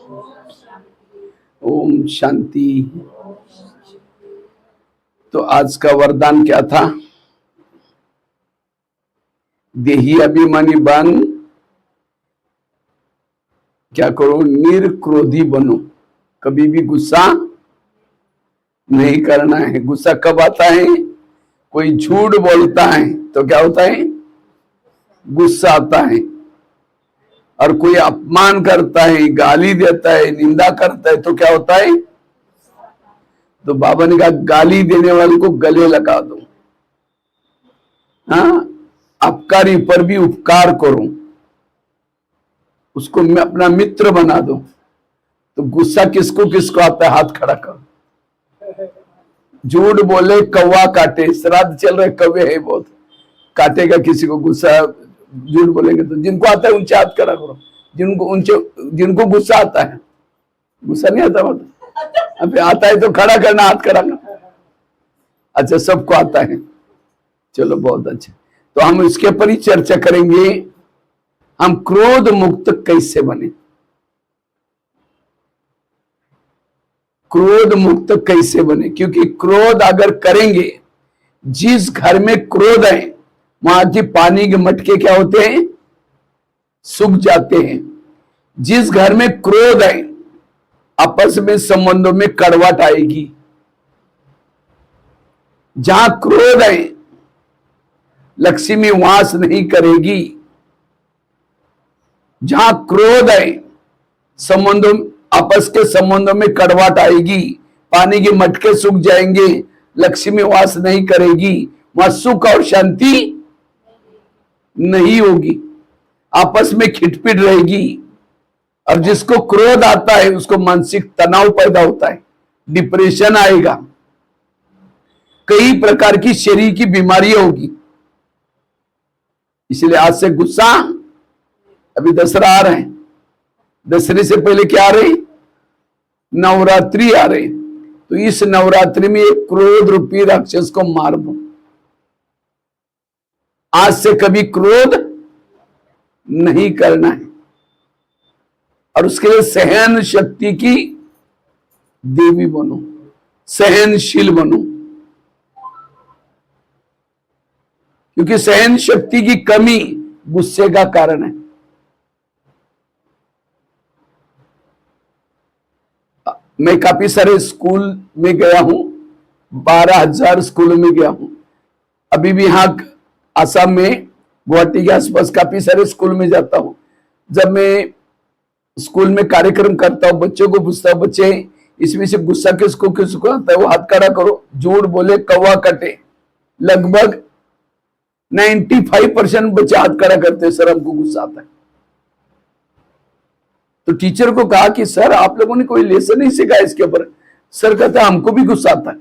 ओम शांति। तो आज का वरदान क्या था? देही अभिमानी बन क्या करो? निर्क्रोधी बनो। कभी भी गुस्सा नहीं करना है। गुस्सा कब आता है? कोई झूठ बोलता है तो क्या होता है? गुस्सा आता है। और कोई अपमान करता है, गाली देता है, निंदा करता है तो क्या होता है? तो बाबा ने कहा गाली देने वाले को गले लगा दो। हाँ, अपकारी पर भी उपकार करो, उसको मैं अपना मित्र बना दो। तो गुस्सा किसको किसको आता है? हाथ खड़ा करो। झूठ बोले कौवा काटे। श्राद्ध चल रहे, कौवे है बहुत, काटेगा किसी को गुस्सा। झूठ बोलेंगे तो जिनको आता है ऊंचे हाथ खड़ा करो। जिनको गुस्सा आता है। गुस्सा नहीं आता मतलब अभी आता है तो खड़ा करना, हाथ खड़ा करना। अच्छा, सबको आता है, चलो बहुत अच्छा। तो हम इसके ऊपर ही चर्चा करेंगे, हम क्रोध मुक्त कैसे बने। क्रोध मुक्त कैसे बने? क्योंकि क्रोध अगर करेंगे, जिस घर में क्रोध है वहां की पानी के मटके क्या होते हैं? सूख जाते हैं। जिस घर में क्रोध है आपस में संबंधों में कड़वाहट आएगी। जहां क्रोध है लक्ष्मी वास नहीं करेगी। जहां क्रोध है संबंधों, आपस के संबंधों में कड़वाहट आएगी, पानी के मटके सूख जाएंगे, लक्ष्मी वास नहीं करेगी, वहां सुख और शांति नहीं होगी, आपस में खिटपिट रहेगी। और जिसको क्रोध आता है उसको मानसिक तनाव पैदा होता है, डिप्रेशन आएगा, कई प्रकार की शरीर की बीमारियां होगी। इसलिए आज से गुस्सा, अभी दशहरा आ रहे हैं, दशहरे से पहले क्या आ रही? नवरात्रि आ रही। तो इस नवरात्रि में एक क्रोध रूपी राक्षस को मार दो। आज से कभी क्रोध नहीं करना है और उसके लिए सहन शक्ति की देवी बनो, सहनशील बनो। क्योंकि सहन शक्ति की कमी गुस्से का कारण है। मैं काफी सारे स्कूल में गया हूं, 12,000 स्कूलों में गया हूं। अभी भी यहां आसाम में गुवाहाटी के आसपास काफी सारे स्कूल में जाता हूं। जब मैं स्कूल में कार्यक्रम करता हूं, बच्चों को पूछता हूं, बच्चे इसमें से गुस्सा किसको किसको आता है? वो हाथ खड़ा करो। झूठ बोले कौवा कटे। लगभग 95% बच्चे हाथ खड़ा करते हैं, सर हमको गुस्सा आता है। तो टीचर को कहा कि सर आप लोगों ने कोई लेसन नहीं सीखा इसके ऊपर। सर कहता है हमको भी गुस्सा आता है।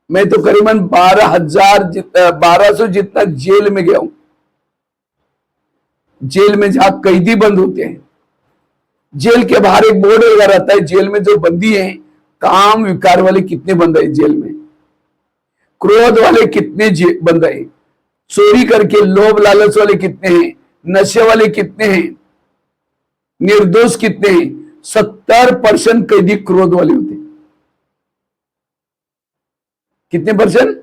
मैं तो करीबन 1200 जितना जेल में गया हूं। जेल में जहां कैदी बंद होते हैं, जेल के बाहर एक बोर्ड लगा रहता है, जेल में जो बंदी हैं, काम विकार वाले कितने बंद है जेल में, क्रोध वाले कितने बंद है, चोरी करके लोभ लालच वाले कितने हैं, नशे वाले कितने हैं, निर्दोष कितने हैं। 70% कैदी क्रोध वाले होते हैं। कितने परसेंट?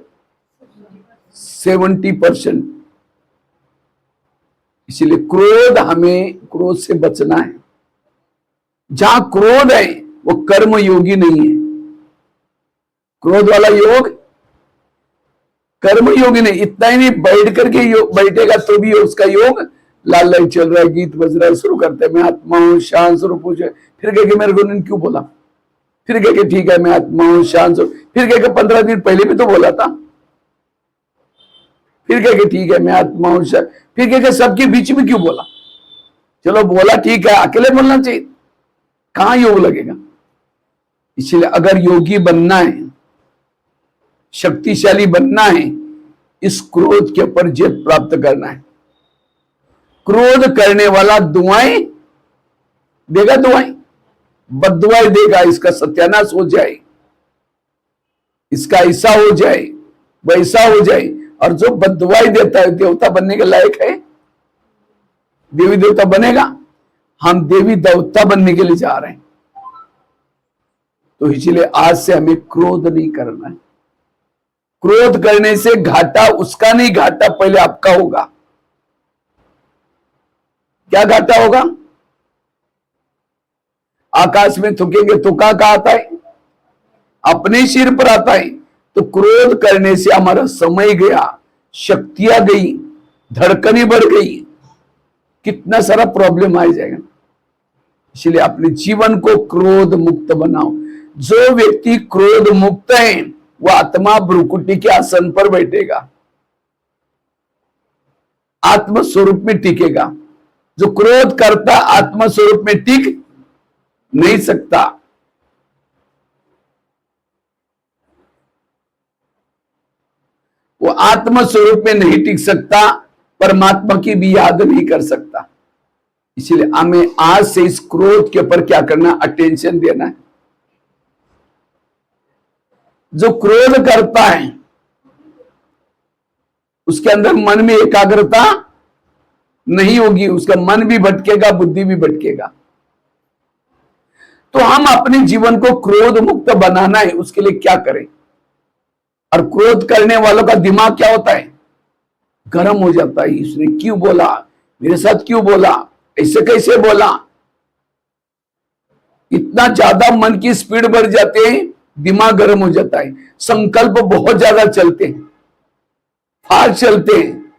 70%। इसलिए क्रोध, हमें क्रोध से बचना है। जहां क्रोध है वो कर्म योगी नहीं है। क्रोध वाला योग कर्म योगी नहीं। इतना ही नहीं, बैठ करके बैठेगा तो भी उसका योग लाल लाइट चल रहा है, गीत बज रहा है, शुरू करते हैं मैं आत्मा हूं शांत स्वरूप पूछे, फिर कह के मेरे को उन्होंने क्यों बोला, फिर कह के ठीक है मैं आत्मा हूं शांत स्वरूप, फिर कह के 15 दिन पहले भी तो बोला था, फिर कह के ठीक है मैं आत्मा हूं, फिर कह के सबके बीच में क्यों बोला? चलो बोला ठीक है, अकेले बोलना चाहिए, कहां योग लगेगा? इसलिए अगर योगी बनना है, शक्तिशाली बनना है, इस क्रोध के ऊपर जीत प्राप्त करना है। क्रोध करने वाला दुआएं देगा, दुआएं बद्दुआएं देगा, इसका सत्यानाश हो जाए, इसका ऐसा हो जाए, वैसा हो जाए। और जो बद्दुआएं देता है देवता बनने के लायक है? देवी देवता बनेगा? हम देवी देवता बनने के लिए जा रहे हैं। तो इसलिए आज से हमें क्रोध नहीं करना है। क्रोध करने से घाटा उसका नहीं, घाटा पहले आपका होगा। क्या घाटा होगा? आकाश में थूकेंगे, थूका कहां आता है? अपने सिर पर आता है। तो क्रोध करने से हमारा समय गया, शक्तियां गई, धड़कनें बढ़ गई, कितना सारा प्रॉब्लम आ जाएगा। इसलिए अपने जीवन को क्रोध मुक्त बनाओ। जो व्यक्ति क्रोध मुक्त है वो आत्मा भ्रुकुटी के आसन पर बैठेगा, आत्म स्वरूप में टिकेगा। जो क्रोध करता आत्म स्वरूप में टिक नहीं सकता। वो आत्म स्वरूप में नहीं टिक सकता, परमात्मा की भी याद नहीं कर सकता। इसलिए हमें आज से इस क्रोध के ऊपर क्या करना, अटेंशन देना है। जो क्रोध करता है उसके अंदर मन में एकाग्रता नहीं होगी, उसका मन भी भटकेगा, बुद्धि भी भटकेगा। तो हम अपने जीवन को क्रोध मुक्त बनाना है, उसके लिए क्या करें? और क्रोध करने वालों का दिमाग क्या होता है? गर्म हो जाता है। इसने क्यों बोला, मेरे साथ क्यों बोला, ऐसे कैसे बोला। इतना ज्यादा मन की स्पीड बढ़ जाते हैं, दिमाग गर्म हो जाता है। संकल्प बहुत ज्यादा चलते हैं, फास्ट चलते हैं।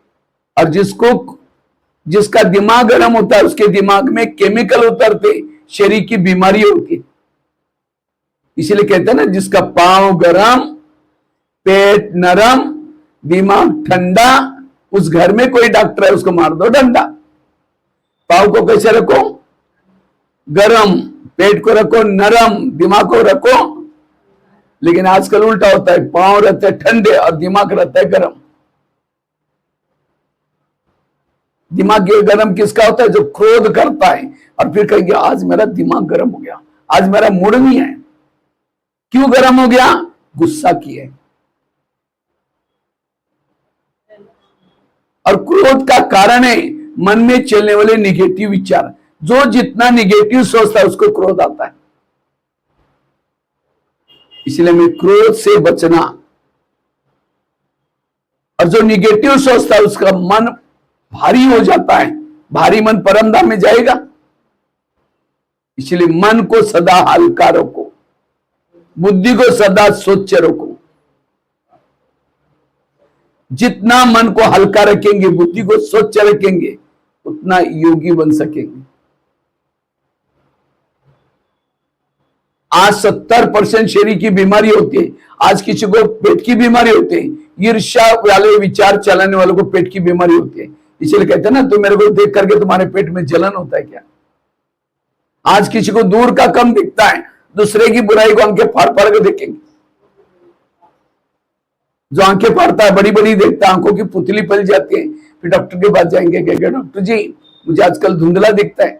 और जिसका दिमाग गर्म होता है उसके दिमाग में केमिकल उतरते, शरीर की बीमारी होती है। इसलिए कहते हैं ना, जिसका पांव गरम, पेट नरम, दिमाग ठंडा, उस घर में कोई डॉक्टर है उसको मार दो डंडा। पांव को कैसे रखो? गरम। पेट को रखो नरम, दिमाग को रखो। लेकिन आजकल उल्टा होता है, पांव रहते हैं ठंडे और दिमाग रहता है गरम। दिमाग ये गरम किसका होता है? जो क्रोध करता है और फिर कहेंगे आज मेरा दिमाग गरम हो गया, आज मेरा मूड नहीं है। क्यों गरम हो गया? गुस्सा किए। और क्रोध का कारण है मन में चलने वाले निगेटिव विचार। जो जितना निगेटिव सोचता है उसको क्रोध आता है। इसलिए हमें क्रोध से बचना। और जो निगेटिव सोचता है उसका मन भारी हो जाता है, भारी मन परमधाम में जाएगा। इसलिए मन को सदा हल्का रखो, बुद्धि को सदा स्वच्छ रखो। जितना मन को हल्का रखेंगे, बुद्धि को स्वच्छ रखेंगे, उतना योगी बन सकेंगे। आज 70% शरीर की बीमारी होती है। आज किसी को पेट की बीमारी होती है। ईर्ष्या वाले विचार चलाने वालों को पेट की बीमारी होती है। इसलिए कहते हैं ना, तुम मेरे को देख करके तुम्हारे पेट में जलन होता है क्या? आज किसी को दूर का कम दिखता है, दूसरे की बुराई को आंखें फाड़ फाड़ के देखेंगे। जो आंखें फाड़ता है, बड़ी बड़ी देखता है, आंखों की पुतली पल जाती है। फिर डॉक्टर के पास जाएंगे, कहेंगे डॉक्टर जी मुझे आजकल धुंधला दिखता है।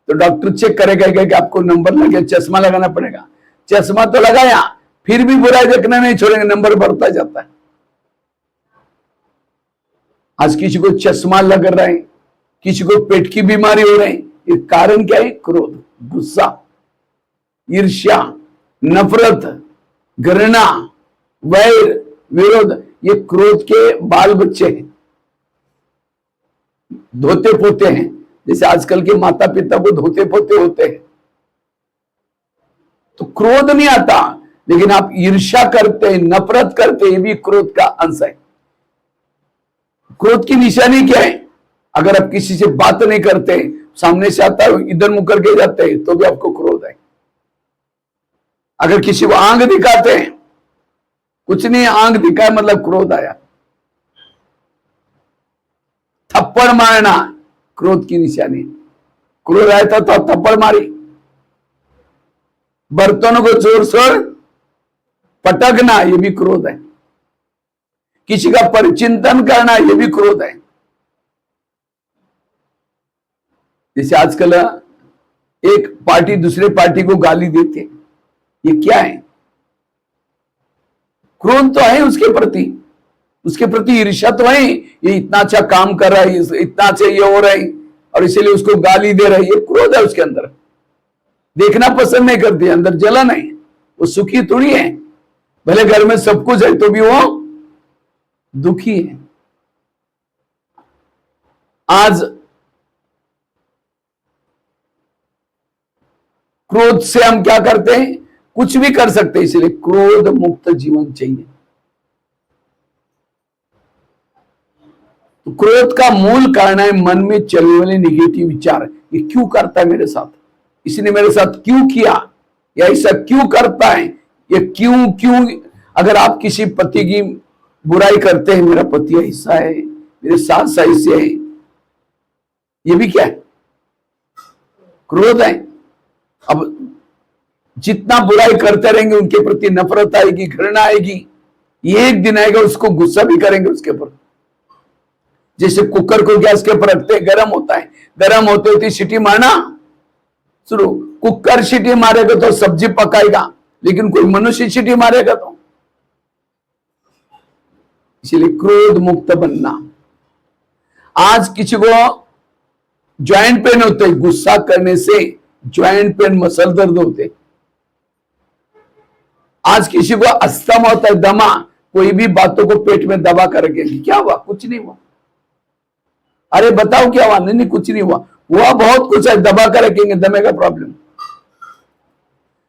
तो डॉक्टर चेक करेगा कि आपको नंबर लगे, चश्मा लगाना पड़ेगा। चश्मा तो लगाया, फिर भी बुराई देखना नहीं छोड़ेंगे, नंबर बढ़ता जाता है। आज किसी को चश्मा लग रहा है, किसी को पेट की बीमारी हो रही है। ये कारण क्या है? क्रोध, गुस्सा, ईर्ष्या, नफरत, घृणा, वैर, विरोध। ये क्रोध के बाल बच्चे हैं, धोते पोते हैं। जैसे आजकल के माता पिता को धोते पोते होते हैं। तो क्रोध नहीं आता, लेकिन आप ईर्ष्या करते हैं, नफरत करते हैं, ये भी क्रोध का अंश है। क्रोध की निशानी क्या है? अगर आप किसी से बात नहीं करते, सामने से आता है इधर मुंह करके जाते हैं, तो भी आपको क्रोध है। अगर किसी को आंख दिखाते हैं, कुछ नहीं आंख दिखाए मतलब क्रोध आया। थप्पड़ मारना क्रोध की निशानी। क्रोध आया था तो थप्पड़ मारी। बर्तनों को जोर शोर पटकना, ये भी क्रोध है। किसी का परिचिंतन करना, ये भी क्रोध है। जैसे आजकल एक पार्टी दूसरे पार्टी को गाली देते, ये क्या है? क्रोध तो है उसके प्रति ईर्ष्या तो है। ये इतना अच्छा काम कर रहा है, इतना अच्छा ये हो रहा है, और इसीलिए उसको गाली दे रही है, क्रोध है उसके अंदर, देखना पसंद नहीं करती, अंदर जलन है, वो सुखी थोड़ी है, भले घर में सब कुछ है तो भी वो दुखी है। आज क्रोध से हम क्या करते हैं, कुछ भी कर सकते हैं, इसलिए क्रोध मुक्त जीवन चाहिए। तो क्रोध का मूल कारण है मन में चलने वाले निगेटिव विचार। ये क्यों करता है मेरे साथ, इसने मेरे साथ क्यों किया, या ऐसा क्यों करता है, ये क्यों क्यों। अगर आप किसी पति की बुराई करते हैं, मेरा पति ऐसा है, मेरे सास ऐसे है, ये भी क्या है, क्रोध है। अब जितना बुराई करते रहेंगे उनके प्रति नफरत आएगी, घृणा आएगी, ये एक दिन आएगा उसको गुस्सा भी करेंगे उसके ऊपर। जैसे कुकर को गैस के ऊपर रखते हैं, गर्म होता है, गर्म होते होते सीटी मारना शुरू, कुकर सीटी मारेगा तो सब्जी पकाएगा, लेकिन कोई मनुष्य सीटी मारेगा तो। इसलिए क्रोध मुक्त बनना। आज किसी को ज्वाइंट पेन होते है, गुस्सा करने से ज्वाइंट पेन, मसल दर्द होते। आज किसी को अस्थमा होता है, दमा, कोई भी बातों को पेट में दबा करके, क्या हुआ, कुछ नहीं हुआ, अरे बताओ क्या हुआ, नहीं कुछ नहीं हुआ, हुआ बहुत कुछ है, दबा कर रखेंगे, दमे का प्रॉब्लम।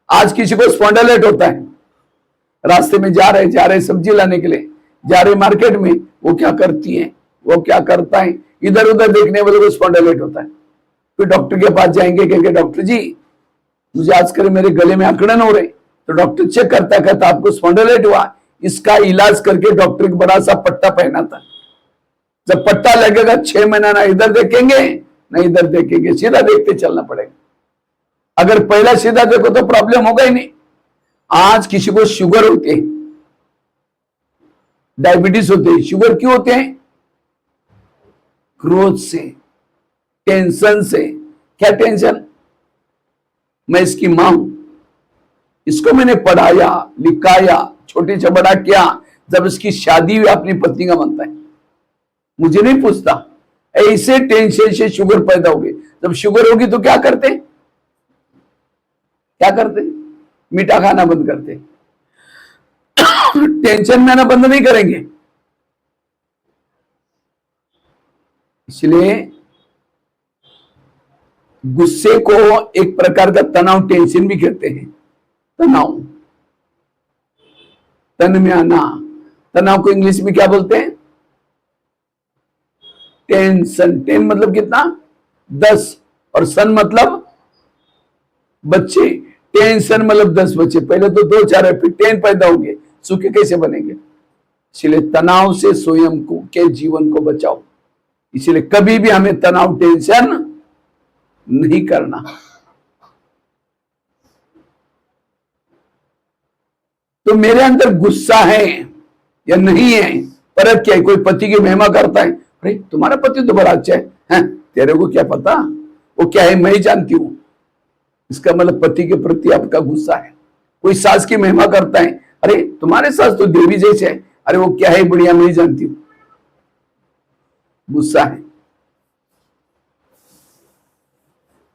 आज किसी को स्पॉन्डिलाइटिस होता है, रास्ते में जा रहे सब्जी लाने के लिए जा रहे मार्केट में, वो क्या करती है, वो क्या करता है, इधर उधर देखने वाले को स्पॉन्डिलाइटिस होता है। फिर डॉक्टर के पास जाएंगे, कहेंगे डॉक्टर जी मुझे आजकल मेरे गले में अकड़न हो रहे, तो डॉक्टर चेक करता कहता आपको स्पॉन्डिलाइटिस हुआ, इसका इलाज करके डॉक्टर एक बड़ा सा पट्टा पहनाता। जब पट्टा लगेगा 6 महीना ना इधर देखेंगे ना इधर देखेंगे, सीधा देखते चलना पड़ेगा। अगर पहला सीधा देखो तो प्रॉब्लम होगा ही नहीं। आज किसी को शुगर होते हैं, डायबिटीज होते हैं, शुगर क्यों होते हैं, क्रोध से, टेंशन से। क्या टेंशन, मैं इसकी मां हूं, इसको मैंने पढ़ाया लिखाया, छोटे से बड़ा किया, जब इसकी शादी हुई अपनी पत्नी का बनता है, मुझे नहीं पूछता। ऐसे टेंशन से शुगर पैदा होगी। जब शुगर होगी तो क्या करते, क्या करते, मीठा खाना बंद करते, टेंशन में आना बंद नहीं करेंगे। इसलिए गुस्से को एक प्रकार का तनाव, टेंशन भी कहते हैं। तनाव, तन में आना, तनाव को इंग्लिश में क्या बोलते हैं, टेंशन। टेन मतलब कितना, 10, और सन मतलब बच्चे। टेंशन मतलब 10 बच्चे, पहले तो 2 4 है, फिर 10 पैदा होंगे, सुखी कैसे बनेंगे। इसलिए तनाव से स्वयं को के जीवन को बचाओ। इसलिए कभी भी हमें तनाव, टेंशन नहीं करना। तो मेरे अंदर गुस्सा है या नहीं है, परख क्या है। कोई पति की महिमा करता है, अरे तुम्हारा पति तो बड़ा अच्छा है, तेरे को क्या पता वो क्या है, मैं ही जानती हूं। इसका मतलब पति के प्रति आपका गुस्सा है। कोई सास की महिमा करता है, अरे तुम्हारे सास तो देवी जैसे है, अरे वो क्या है बढ़िया, मैं ही जानती हूं, गुस्सा है।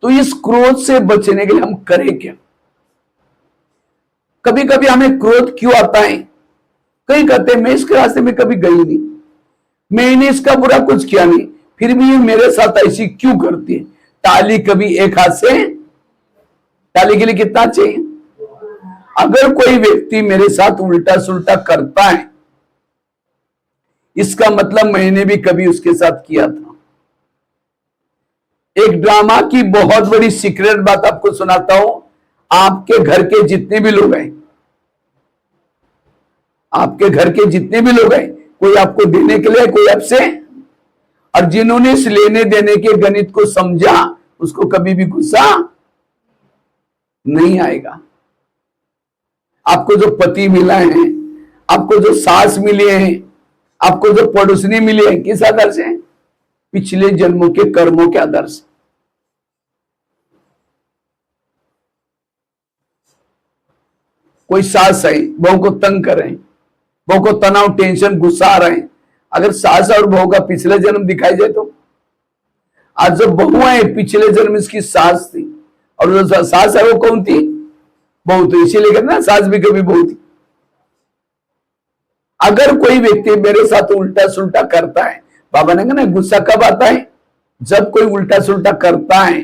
तो इस क्रोध से बचने के लिए हम करें क्या। कभी कभी हमें क्रोध क्यों आता है, कई कहते हैं मैं इसके रास्ते में कभी गई नहीं, मैंने इसका बुरा कुछ किया नहीं, फिर भी ये मेरे साथ ऐसी क्यों करती है। ताली कभी एक हाथ से, ताली के लिए कितना चाहिए। अगर कोई व्यक्ति मेरे साथ उल्टा सुल्टा करता है, इसका मतलब मैंने भी कभी उसके साथ किया था। एक ड्रामा की बहुत बड़ी सीक्रेट बात आपको सुनाता हूं। आपके घर के जितने भी लोग हैं, आपके घर के जितने भी लोग हैं, कोई आपको देने के लिए, कोई आपसे, और जिन्होंने इस लेने देने के गणित को समझा, उसको कभी भी गुस्सा नहीं आएगा। आपको जो पति मिला है, आपको जो सास मिली है, आपको जो पड़ोसनी मिली है, किस आधार से, पिछले जन्मों के कर्मों के आधार से। कोई सास है, बहू को तंग कर रहे हैं, बहू को तनाव, टेंशन, गुस्सा आ रहे हैं, अगर सास और बहू का पिछला जन्म दिखाई जाए तो आज जो बहू है, पिछले जन्म इसकी सास थी, और जो सास है वो कौन थी? बहू। तो इसीलिए कहते ना, सास भी कभी बहू थी। अगर कोई व्यक्ति मेरे साथ उल्टा सुल्टा करता है, बाबा ने कहा ना, गुस्सा कब आता है? जब कोई उल्टा सुल्टा करता है,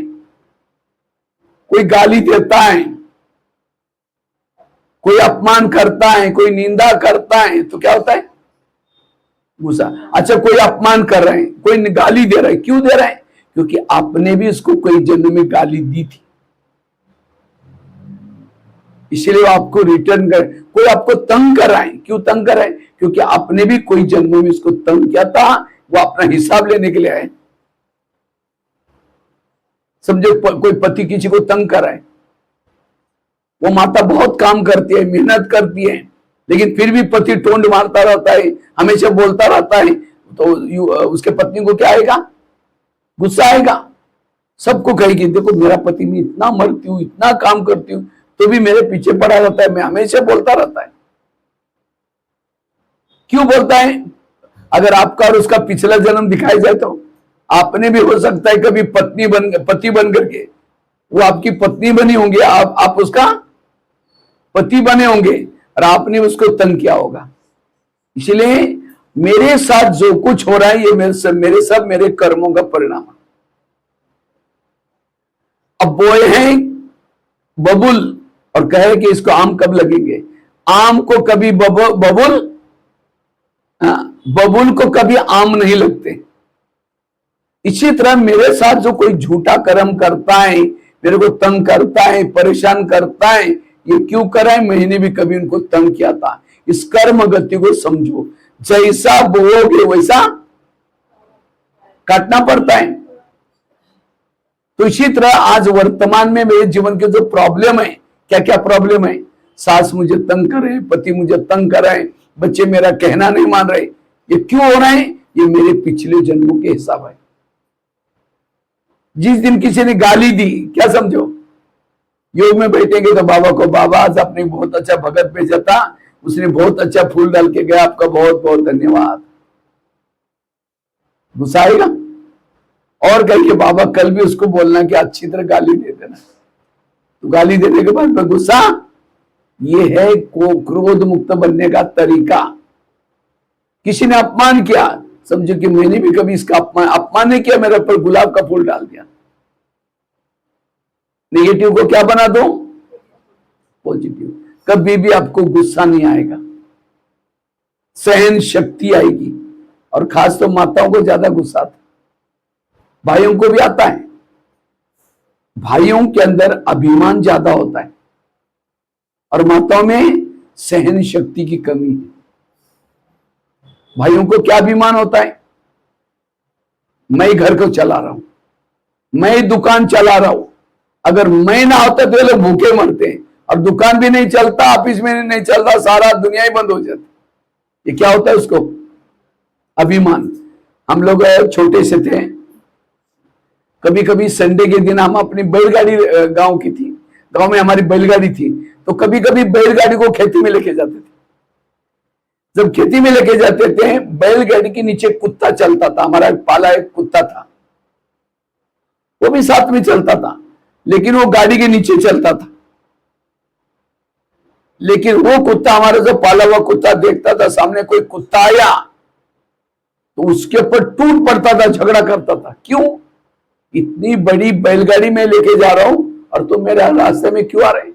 कोई गाली देता है, कोई अपमान करता है, कोई निंदा करता है, तो क्या होता है? गुस्सा। अच्छा, कोई अपमान कर रहे हैं, कोई गाली दे रहा है, क्यों दे रहा है? क्योंकि आपने भी उसको कोई जन्म में गाली दी थी, इसलिए वो आपको रिटर्न कर। कोई आपको तंग कर रहा है, क्यों तंग कर रहा है? क्योंकि आपने भी कोई जन्म में उसको तंग किया था, वो अपना हिसाब लेने के लिए आए। समझो, कोई पति किसी को तंग कर रहा है, वो माता बहुत काम करती है, मेहनत करती है, लेकिन फिर भी पति टोंड मारता रहता है, हमेशा बोलता रहता है, तो उसके पत्नी को क्या आएगा? गुस्सा आएगा। सबको कहेगी, देखो मेरा पति, मैं इतना मरती हूँ, इतना काम करती हूँ, तो भी मेरे पीछे पड़ा रहता है, मैं हमेशा बोलता रहता है। क्यों बोलता है? अगर आपका और उसका पिछला जन्म दिखाई जाए तो आपने भी हो सकता है कभी पति बन करके, वो आपकी पत्नी बनी होंगी, आप उसका पति बने होंगे, और आपने उसको तंग किया होगा। इसलिए मेरे साथ जो कुछ हो रहा है, ये मेरे कर्मों का परिणाम। अब बोए हैं बबुल, और कहे कि इसको आम कब लगेंगे? आम को कभी बबुल को कभी आम नहीं लगते। इसी तरह मेरे साथ जो कोई झूठा कर्म करता है, मेरे को तंग करता है, परेशान करता है, ये क्यों कर रहा है? मैंने भी कभी उनको तंग किया था। इस कर्म गति को समझो, जैसा बोओगे वैसा काटना पड़ता है। तो इसी तरह आज वर्तमान में मेरे जीवन के जो प्रॉब्लम है, क्या क्या प्रॉब्लम है? सास मुझे तंग कर रहे हैं, पति मुझे तंग कर रहे हैं, बच्चे मेरा कहना नहीं मान रहे। ये क्यों हो रहा है? ये मेरे पिछले जन्मों के हिसाब है। जिस दिन किसी ने गाली दी, क्या समझो, योग में बैठेंगे तो बाबा को, बाबा आज आपने बहुत अच्छा भगत भेजा था, उसने बहुत अच्छा फूल डाल के गया, आपका बहुत बहुत धन्यवाद। गुस्सा आएगा। और कहिए, बाबा कल भी उसको बोलना कि अच्छी तरह गाली दे देना। तो गाली देने के बाद में गुस्सा, ये है क्रोध मुक्त बनने का तरीका। किसी ने अपमान किया, समझो कि मैंने भी कभी इसका अपमान नहीं किया, मेरे ऊपर गुलाब का फूल डाल दिया। नेगेटिव को क्या बना दो? पॉजिटिव। कभी भी आपको गुस्सा नहीं आएगा, सहन शक्ति आएगी। और खास तो माताओं को ज्यादा गुस्सा आता है, भाइयों को भी आता है। भाइयों के अंदर अभिमान ज्यादा होता है, और माताओं में सहन शक्ति की कमी है। भाइयों को क्या अभिमान होता है? मैं घर को चला रहा हूं, मैं दुकान चला रहा हूं, अगर मैं ना होता तो ये लोग भूखे मरते हैं, और दुकान भी नहीं चलता, ऑफिस में नहीं चलता, सारा दुनिया ही बंद हो जाती। ये क्या होता है? उसको अभिमान। हम लोग छोटे से थे, कभी कभी संडे के दिन हम अपनी बैलगाड़ी, गांव की थी, गांव में हमारी बैलगाड़ी थी, तो कभी कभी बैलगाड़ी को खेती में लेके जाते थे। जब खेती में लेके जाते थे, बैलगाड़ी के नीचे कुत्ता चलता था, हमारा पाला एक कुत्ता था, वो भी साथ में चलता था, लेकिन वो गाड़ी के नीचे चलता था। लेकिन वो कुत्ता, हमारा जो पाला हुआ कुत्ता, देखता था सामने कोई कुत्ता आया तो उसके ऊपर टूट पड़ता था, झगड़ा करता था। क्यों? इतनी बड़ी बैलगाड़ी में लेके जा रहा हूं और तुम मेरे रास्ते में क्यों आ रहे हैं?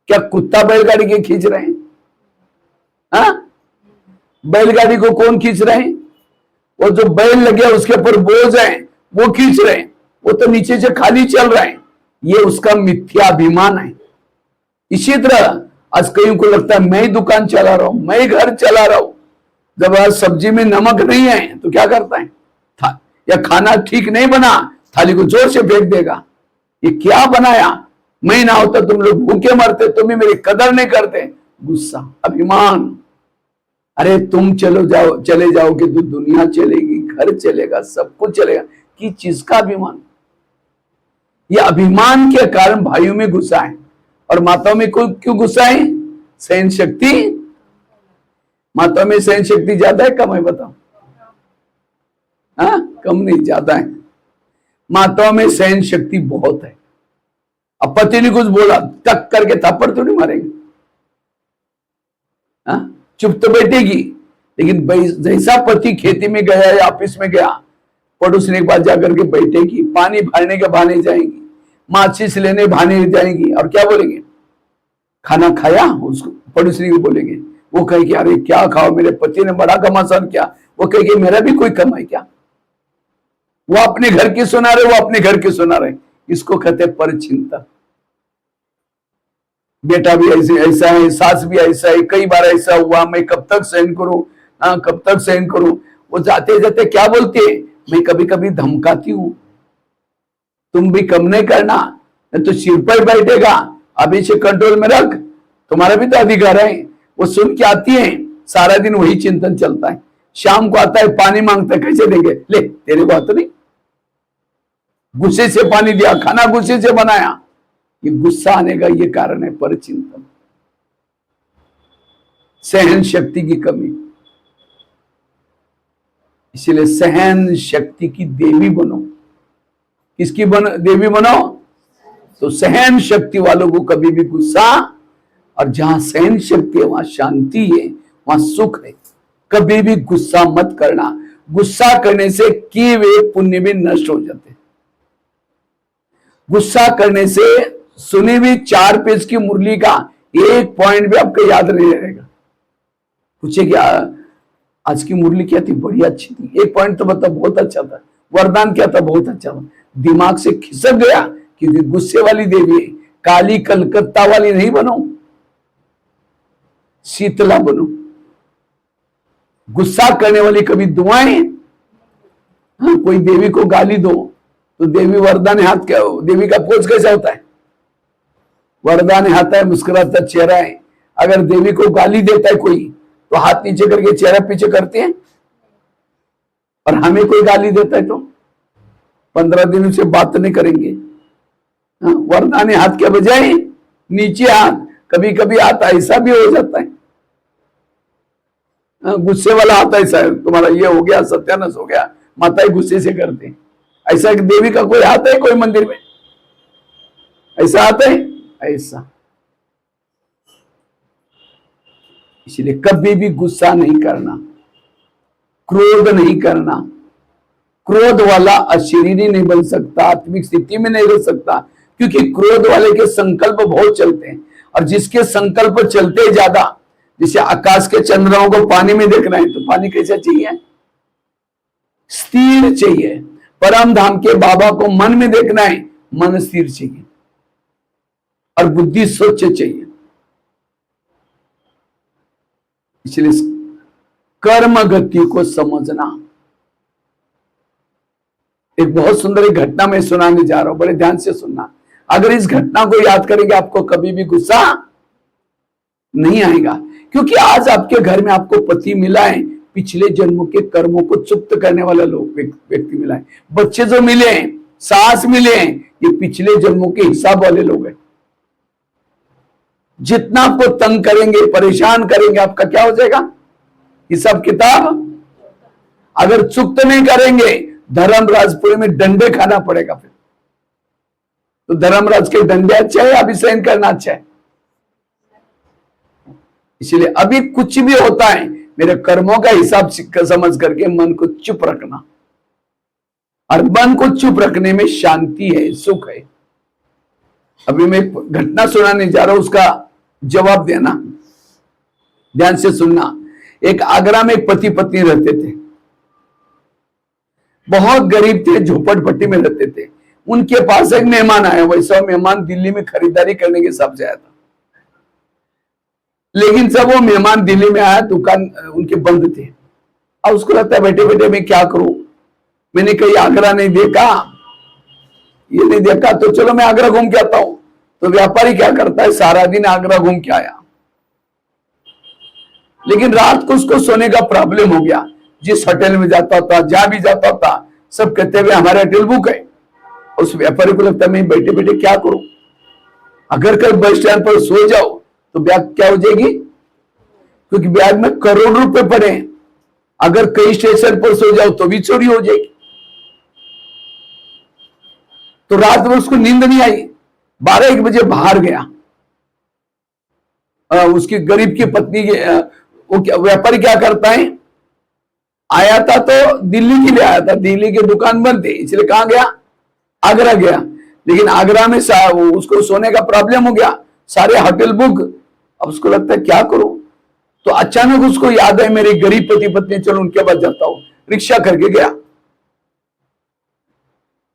क्या कुत्ता बैलगाड़ी के खींच रहे हैं? हाँ? बैलगाड़ी को कौन खींच रहे हैं? वो जो बैल लगे उसके ऊपर बोझ है, वो खींच रहे हैं। वो तो नीचे से खाली चल रहा है। ये उसका मिथ्याभिमान है। इसी तरह आज कईयों को लगता है मैं दुकान चला रहा हूं, मैं घर चला रहा हूं। जब आज सब्जी में नमक नहीं है तो क्या करता है? या खाना ठीक नहीं बना, थाली को जोर से फेंक देगा। ये क्या बनाया? मैं ना होता तुम लोग भूखे मरते, तुम भी मेरी कदर नहीं करते। गुस्सा, अभिमान। अरे तुम चले जाओगे तो दुनिया चलेगी, घर चलेगा, सब कुछ चलेगा। किस चीज का अभिमान? ये अभिमान के कारण भाइयों में गुस्सा है। और माताओं में क्यों गुस्सा है? सहन शक्ति। माताओं में सहन शक्ति ज्यादा है कम है? बताओ। हाँ, कम नहीं, ज्यादा है। माताओं में सहन शक्ति बहुत है। अब पति ने कुछ बोला, टक करके थप्पड़ तो नहीं मारेंगे, हाँ, चुप तो बैठेगी। लेकिन जैसा पति खेती में गया या ऑफिस में गया, पड़ोसने के पास जाकर के बैठेगी, पानी भरने के बहाने जाएंगी, माचिस लेने बहाने जाएंगी, और क्या बोलेंगे, खाना खाया, उसको पड़ोसनी को बोलेंगे। वो कहे कि अरे क्या खाओ, मेरे पति ने बड़ा घमासान किया। वो कहे कि मेरा भी कोई कम है क्या। वो अपने घर की सुना रहे, वो अपने घर की सुना रहे। इसको कहते हैं परचिंता। बेटा भी ऐसे ऐसा है, सास भी ऐसा है, कई बार ऐसा हुआ, मैं कब तक सहन करूं, हाँ कब तक सहन करूं। वो जाते जाते क्या बोलते हैं, मैं कभी कभी धमकाती हूं, तुम भी कम नहीं करना, तो सिर पर बैठेगा, अभी से कंट्रोल में रख, तुम्हारा भी तो अधिकार है। वो सुन के आती है, सारा दिन वही चिंतन चलता है। शाम को आता है, पानी मांगता है, कैसे देंगे, ले तेरे को आता नहीं, गुस्से से पानी दिया, खाना गुस्से से बनाया। ये गुस्सा आने का ये कारण है परचिंतन, सहन शक्ति की कमी। इसलिए सहन शक्ति की देवी बनो। किसकी देवी बनो, तो सहन शक्ति वालों को कभी भी गुस्सा, और जहां सहन शक्ति है वहां शांति है, वहां सुख है। कभी भी गुस्सा मत करना। गुस्सा करने से किए हुए पुण्य भी नष्ट हो जाते हैं। गुस्सा करने से सुनी हुई 4 पेज की मुरली का एक पॉइंट भी आपको याद नहीं रहेगा। पूछे क्या आज की मुरली क्या थी, बड़ी अच्छी थी, एक पॉइंट तो बता, बहुत अच्छा था, वरदान क्या था, बहुत अच्छा था, दिमाग से खिसक गया। क्योंकि गुस्से वाली देवी है। काली कलकत्ता वाली नहीं बनो, शीतला बनो। गुस्सा करने वाली कभी दुआएं, हाँ, कोई देवी को गाली दो तो देवी वरदान हाथ, क्या देवी का पोज कैसा होता है, वरदान हाथ है, मुस्कुराता चेहरा है। अगर देवी को गाली देता है कोई तो हाथ नीचे करके चेहरा पीछे करते हैं, और हमें कोई गाली देता है तो 15 दिन से बात नहीं करेंगे। वरदान हाथ के बजाय नीचे हाथ, कभी कभी हाथ ऐसा भी हो जाता है, गुस्से वाला हाथ ऐसा है, तुम्हारा ये हो गया, सत्यानाश हो गया, माता ही गुस्से से करते हैं। ऐसा देवी का कोई हाथ है कोई मंदिर में, ऐसा आता है ऐसा। इसलिए कभी भी गुस्सा नहीं करना, क्रोध नहीं करना। क्रोध वाला अशरीरी नहीं बन सकता, आत्मिक स्थिति में नहीं रह सकता, क्योंकि क्रोध वाले के संकल्प बहुत चलते हैं, और जिसके संकल्प चलते ज्यादा, जैसे आकाश के चंद्रमाओं को पानी में देखना है तो पानी कैसा चाहिए, स्थिर चाहिए। परम धाम के बाबा को मन में देखना है, मन स्थिर चाहिए, और बुद्धि स्वच्छ चाहिए। इसलिए कर्म गति को समझना। एक बहुत सुंदर एक घटना मैं सुनाने जा रहा हूं, बड़े ध्यान से सुनना। अगर इस घटना को याद करेंगे आपको कभी भी गुस्सा नहीं आएगा, क्योंकि आज आपके घर में आपको पति मिला है, पिछले जन्मों के कर्मों को चुप्त करने वाला लोग व्यक्ति मिला है। बच्चे जो मिले हैं, सास मिले हैं, ये पिछले जन्मों के हिसाब वाले लोग हैं। जितना आपको तंग करेंगे, परेशान करेंगे, आपका क्या हो जाएगा, हिसाब किताब। अगर चुप्त नहीं करेंगे, धर्मराजपुरी में डंडे खाना पड़ेगा। फिर तो धर्मराज के डंडे अच्छा है, अभी सहन करना अच्छा है। इसलिए अभी कुछ भी होता है, मेरे कर्मों का हिसाब समझ करके मन को चुप रखना, और मन को चुप रखने में शांति है, सुख है। अभी मैं घटना सुनाने जा रहा हूं, उसका जवाब देना, ध्यान से सुनना। एक आगरा में एक पति पत्नी रहते थे, बहुत गरीब थे, झोपड़पट्टी में रहते थे। उनके पास एक मेहमान आया, वैसा मेहमान दिल्ली में खरीदारी करने के हिसाब से आया था। लेकिन जब वो मेहमान दिल्ली में आया, दुकान उनके बंद थे। अब उसको लगता है बैठे बैठे मैं क्या करूं, मैंने कहीं आगरा नहीं देखा, ये नहीं देखा, तो चलो मैं आगरा घूम के आता हूं। तो व्यापारी क्या करता है, सारा दिन आगरा घूम के आया, लेकिन रात को उसको सोने का प्रॉब्लम हो गया। जिस होटल में जाता था, जहां भी जाता था, सब कहते हुए हमारे होटल बुक है। उस व्यापारी को लगता है मैं बैठे बैठे क्या करूं, अगर कल बस स्टैंड पर सो जाओ तो ब्याज क्या हो जाएगी, क्योंकि ब्याज में करोड़ रुपए पड़े हैं। अगर कई स्टेशन पर सो जाओ तो भी चोरी हो जाएगी। तो रात में उसको नींद नहीं आई, 12-1 बजे बाहर गया। उसकी गरीब की पत्नी वो व्यापारी क्या करता है, आया था तो दिल्ली के लिए आया था, दिल्ली की दुकान बंद थी, इसलिए कहां गया, आगरा गया। लेकिन आगरा में उसको सोने का प्रॉब्लम हो गया, सारे होटल बुक। अब उसको लगता है क्या करूं, तो अचानक उसको याद है मेरे गरीब पति पत्नी, चलो उनके पास जाता हूं। रिक्शा करके गया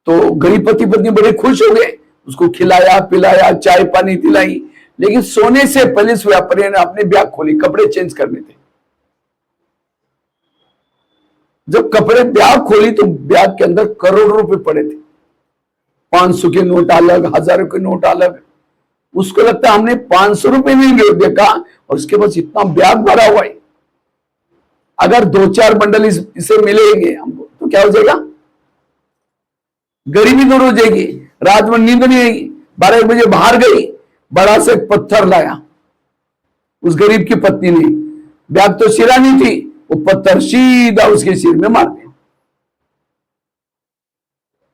तो गरीब पति पत्नी बड़े खुश हो गए, उसको खिलाया पिलाया, चाय पानी दिलाई। लेकिन सोने से पहले इस व्यापारी ने अपने बैग खोली, कपड़े चेंज करने थे। जब कपड़े बैग खोली तो बैग के अंदर करोड़ों रुपए पड़े थे, 500 के नोट अलग, 1000 के नोट अलग। उसको लगता है हमने 500 रुपए नहीं देखा और उसके पास इतना बैग भरा हुआ है, अगर 2-4 बंडल इसे मिलेंगे हमको तो क्या हो जाएगा, गरीबी दूर हो जाएगी। रात में नींद नहीं आएगी, 12-1 बजे बाहर गई, बड़ा से पत्थर लाया उस गरीब की पत्नी ने। बैग तो सिरा नहीं थी, वो पत्थर सीधा उसके सिर में मार दिया,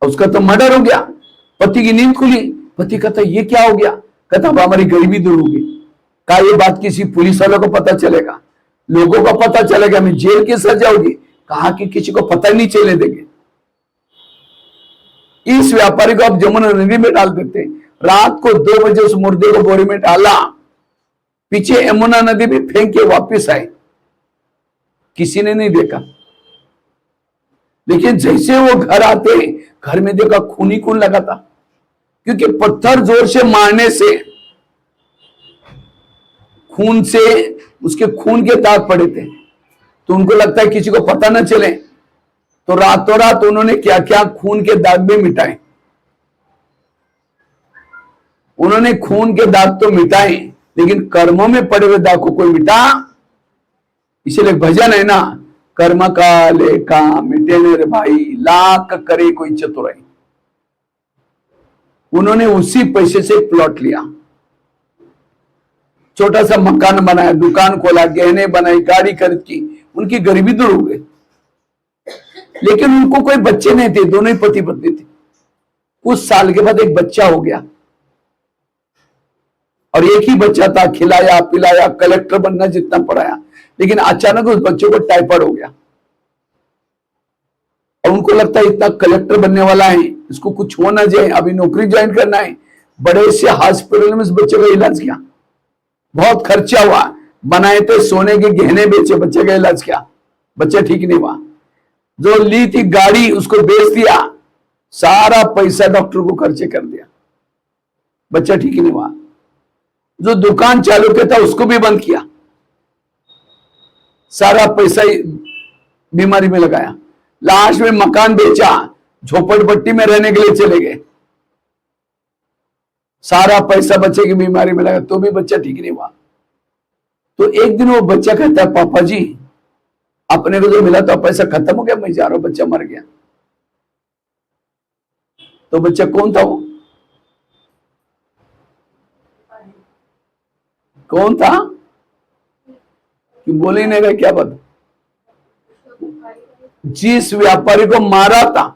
उसका तो मर्डर हो गया। पति की नींद खुली, पति कहता ये क्या हो गया, कहता अब हमारी गरीबी दूर होगी। कहा ये बात किसी पुलिस वालों को पता चलेगा, लोगों को पता चलेगा, हमें जेल की सजा होगी। कहा कि किसी को पता नहीं चलने देंगे। इस व्यापारी को आप जमुना नदी में डाल देते, रात को 2 बजे उस मुर्दे को बोरी में डाला, पीछे यमुना नदी में फेंक के वापिस आए, किसी ने नहीं देखा। लेकिन जैसे वो घर आते, घर में देखा खून ही खून लगा था, क्योंकि पत्थर जोर से मारने से खून से उसके खून के दाग पड़े थे। तो उनको लगता है किसी को पता ना चले, तो रातों रात उन्होंने क्या क्या खून के दाग भी मिटाए। उन्होंने खून के दाग तो मिटाए, लेकिन कर्मों में पड़े हुए दाग को कोई मिटा। इसीलिए भजन है ना, कर्म का लेखा मिटे रे भाई, लाख करे कोई चतुराई। उन्होंने उसी पैसे से प्लॉट लिया, छोटा सा मकान बनाया, दुकान खोला, गहने बनाई, गाड़ी खरीद की, उनकी गरीबी दूर हो गई। लेकिन उनको कोई बच्चे नहीं थे, दोनों ही पति पत्नी थे। कुछ साल के बाद एक बच्चा हो गया, और एक ही बच्चा था, खिलाया पिलाया, कलेक्टर बनना जितना पढ़ाया। लेकिन अचानक उस बच्चे को टाइफाइड हो गया, और उनको लगता है इतना कलेक्टर बनने वाला है, इसको कुछ हो ना जाए, अभी नौकरी ज्वाइन करना है। बड़े से हॉस्पिटल में इस बच्चे का इलाज किया, बहुत खर्चा हुआ, बनाए थे सोने के गहने बेचे, बच्चे का इलाज किया, बच्चा ठीक नहीं हुआ। जो ली थी गाड़ी उसको बेच दिया, सारा पैसा डॉक्टर को खर्चे कर दिया, बच्चा ठीक नहीं हुआ। जो दुकान चालू किया था उसको भी बंद किया, सारा पैसा बीमारी में लगाया। लास्ट में मकान बेचा, झोपड़पट्टी में रहने के लिए चले गए, सारा पैसा बच्चे की बीमारी में लगा, तो भी बच्चा ठीक नहीं हुआ। तो एक दिन वो बच्चा कहता है, पापा जी अपने को जो मिला था पैसा खत्म हो गया, मैं जा रहा हूं, बच्चा मर गया। तो बच्चा कौन था, वो कौन था, क्यों बोले ही नहीं रहे, क्या बात। जिस व्यापारी को मारा था,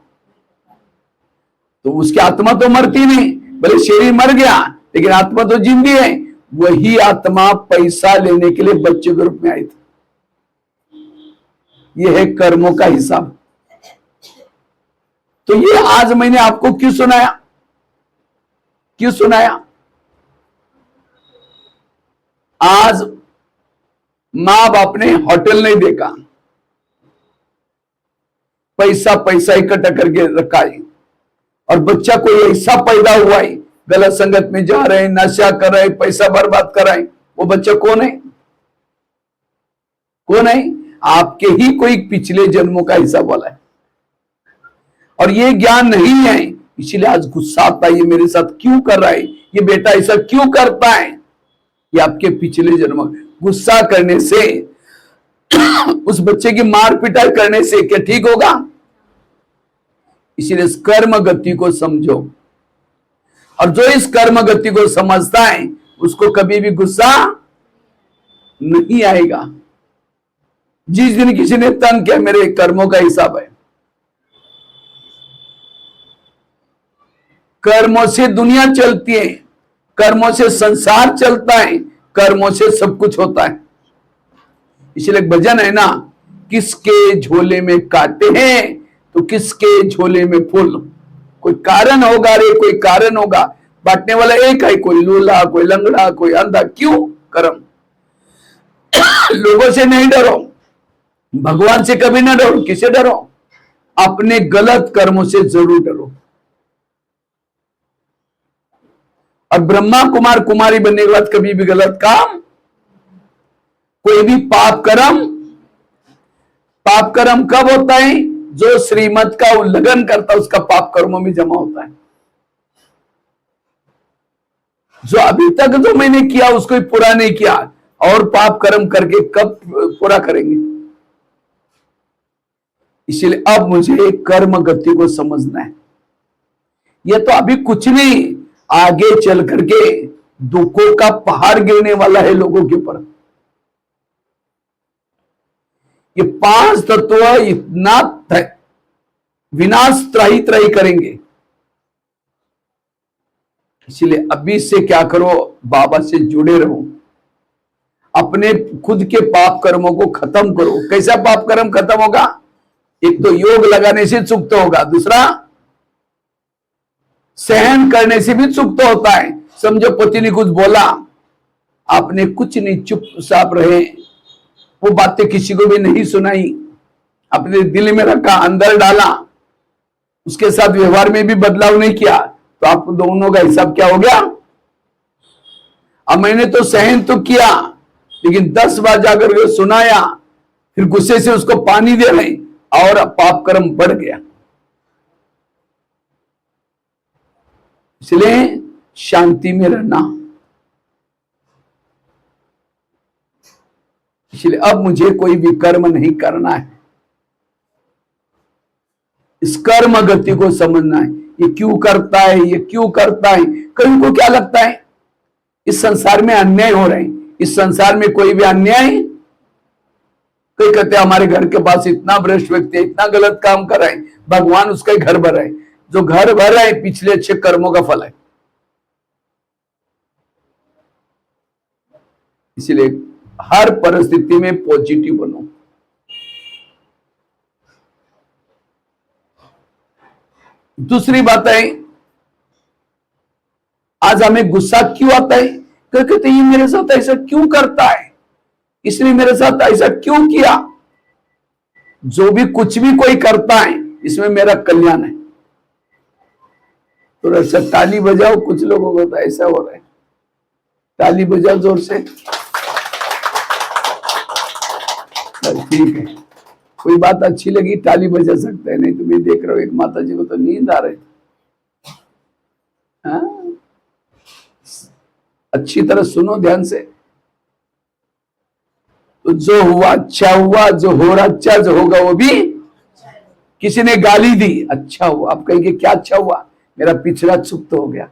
तो उसकी आत्मा तो मरती नहीं, भले शरीर मर गया लेकिन आत्मा तो जिंदी है। वही आत्मा पैसा लेने के लिए बच्चे के रूप में आई थी। यह है कर्मों का हिसाब। तो ये आज मैंने आपको क्यों सुनाया, क्यों सुनाया? आज मां बाप ने होटल नहीं देखा, पैसा पैसा इकट्ठा करके रखा है, और बच्चा कोई ऐसा पैदा हुआ है, गलत संगत में जा रहे हैं, नशा कर रहे हैं, पैसा बर्बाद कर रहे हैं। वो बच्चा कौन है, कौन है? आपके ही कोई पिछले जन्मों का हिसाब वाला है। और ये ज्ञान नहीं है, इसीलिए आज गुस्सा आता है, ये मेरे साथ क्यों कर रहा है, ये बेटा ऐसा क्यों करता है। ये आपके पिछले जन्म। गुस्सा करने से उस बच्चे की मार पिटाई करने से क्या ठीक होगा? इसीलिए इस कर्म गति को समझो, और जो इस कर्म गति को समझता है उसको कभी भी गुस्सा नहीं आएगा, जिस दिन किसी ने तंग किया, मेरे कर्मों का हिसाब है। कर्मों से दुनिया चलती है, कर्मों से संसार चलता है, कर्मों से सब कुछ होता है। इसलिए एक भजन है ना, किसके झोले में कांटे हैं तो किसके झोले में फूल। कोई कारण होगा रे, कोई कारण होगा। बांटने वाला एक है, कोई लूला, कोई लंगड़ा, कोई अंधा। क्यों? कर्म। लोगों से नहीं डरो, भगवान से कभी ना डरो। किसे डरो? अपने गलत कर्मों से जरूर डरो। और ब्रह्मा कुमार कुमारी बनने के बाद कभी भी गलत काम, कोई भी पाप कर्म कब होता है? जो श्रीमत का उल्लंघन करता है उसका पाप कर्मों में जमा होता है। जो अभी तक जो मैंने किया उसको ही पूरा नहीं किया, और पाप कर्म करके कब पूरा करेंगे? इसलिए अब मुझे कर्म गति को समझना है। यह तो अभी कुछ नहीं, आगे चल करके दुखों का पहाड़ गिरने वाला है लोगों के ऊपर। ये 5 तत्व इतना विनाश त्राही त्राही करेंगे। इसलिए अभी से क्या करो, बाबा से जुड़े रहो, अपने खुद के पाप कर्मों को खत्म करो। कैसा पाप कर्म खत्म होगा? एक तो योग लगाने से सुख तो होगा, दूसरा सहन करने से भी सुख तो होता है। समझो पति ने कुछ बोला, आपने कुछ नहीं, चुपचाप रहे, वो बातें किसी को भी नहीं सुनाई, अपने दिल में रखा, अंदर डाला, उसके साथ व्यवहार में भी बदलाव नहीं किया, तो आप दोनों का हिसाब क्या हो गया? अब मैंने तो सहन तो किया, लेकिन 10 बार जाकर के सुनाया, फिर गुस्से से उसको पानी दे रहे और पाप कर्म बढ़ गया। इसलिए शांति में रहना। इसलिए अब मुझे कोई भी कर्म नहीं करना है, इस कर्म गति को समझना है। ये क्यों करता है, ये क्यों करता है? कहीं को क्या लगता है इस संसार में अन्याय हो रहे हैं? इस संसार में कोई भी अन्याय? कोई कहते हैं हमारे घर के पास इतना भ्रष्ट व्यक्ति है, इतना गलत काम कर रहा है, भगवान उसका ही घर भर रहा है। जो घर भर रहा है पिछले अच्छे कर्मों का फल है। इसलिए हर परिस्थिति में पॉजिटिव बनो। दूसरी बात है, आज हमें गुस्सा क्यों आता है? कहते ये मेरे साथ ऐसा क्यों करता है, इसने मेरे साथ ऐसा क्यों किया? जो भी कुछ भी कोई करता है इसमें मेरा कल्याण है। थोड़ा सा ताली बजाओ, कुछ लोगों को तो ऐसा हो रहा है। ताली बजाओ जोर से। ठीक है, कोई बात अच्छी लगी ताली बजा सकते हैं, नहीं तो मैं देख रहा हूं एक माता जी को तो नींद आ रही। हाँ, अच्छी तरह सुनो ध्यान से। तो जो हुआ अच्छा हुआ, जो हो रहा अच्छा, जो होगा वो भी। किसी ने गाली दी, अच्छा हुआ। आप कहेंगे क्या अच्छा हुआ? मेरा पिछड़ा सुख तो हो गया।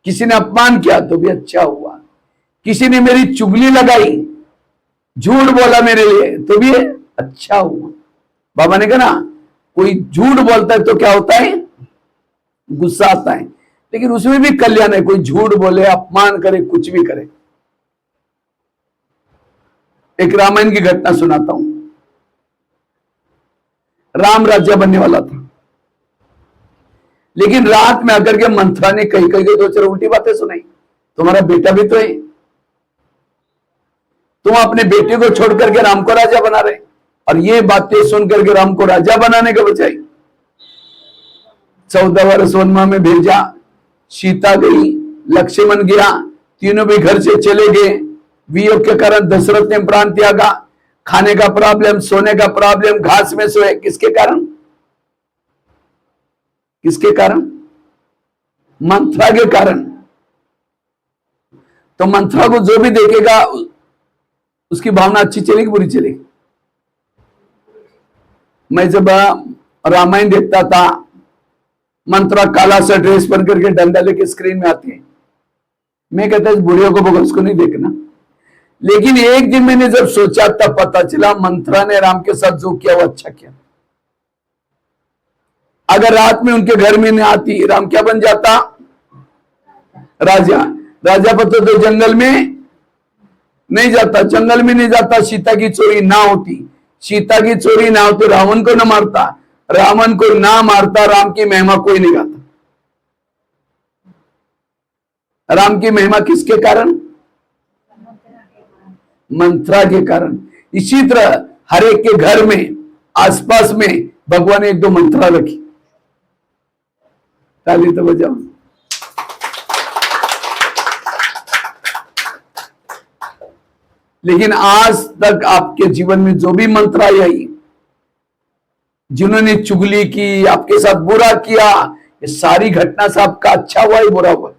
किसी ने अपमान किया तो भी अच्छा हुआ। किसी ने मेरी चुगली लगाई, झूठ बोला मेरे लिए, तो भी अच्छा हुआ। बाबा ने कहा ना, कोई झूठ बोलता है तो क्या होता है? गुस्सा आता है, लेकिन उसमें भी कल्याण है। कोई झूठ बोले, अपमान करे, कुछ भी करे। एक रामायण की घटना सुनाता हूं। राम राज्य बनने वाला था, लेकिन रात में आकर के मंथरा ने कहीं कहीं दो चार उल्टी बातें सुनाई। तुम्हारा बेटा भी तो है, तुम अपने बेटे को छोड़ करके राम को राजा बना रहे, और ये बातें सुन करके राम को राजा बनाने के बजाय 14 वर्ष वनवा में भेजा। सीता गई, लक्ष्मण गया, तीनों भी घर से चले गए। वियोग के कारण दशरथ ने प्राण त्यागा। खाने का प्रॉब्लम, सोने का प्रॉब्लम, घास में सोए। किसके कारण? किसके कारण? मंथरा के कारण। तो मंथरा को जो भी देखेगा उसकी भावना अच्छी चलेगी, बुरी चलेगी? मैं जब रामायण देखता था, मंत्रा काला सा ड्रेस पहन करके डंडा लेके स्क्रीन में आती है। मैं कहता इस बुढ़ियों को बगल, उसको नहीं देखना। लेकिन एक दिन मैंने जब सोचा तब पता चला मंथरा ने राम के साथ जो किया वो अच्छा किया। अगर रात में उनके घर में नहीं आती, राम क्या बन जाता? राजा। राजा पता तो जंगल में नहीं जाता, जंगल में नहीं जाता, सीता की चोरी ना होती, सीता की चोरी ना होती, रावण को न मारता, रावण को ना मारता, राम की महिमा कोई नहीं गाता। राम की महिमा किसके कारण? मंथरा के कारण। इसी तरह हर एक के घर में, आसपास में भगवान ने एक दो मंत्रा रखी। ताली तो बजाओ। लेकिन आज तक आपके जीवन में जो भी मंत्रा आई, जिन्होंने चुगली की, आपके साथ बुरा किया, ये सारी घटना से आपका अच्छा हुआ या बुरा हुआ?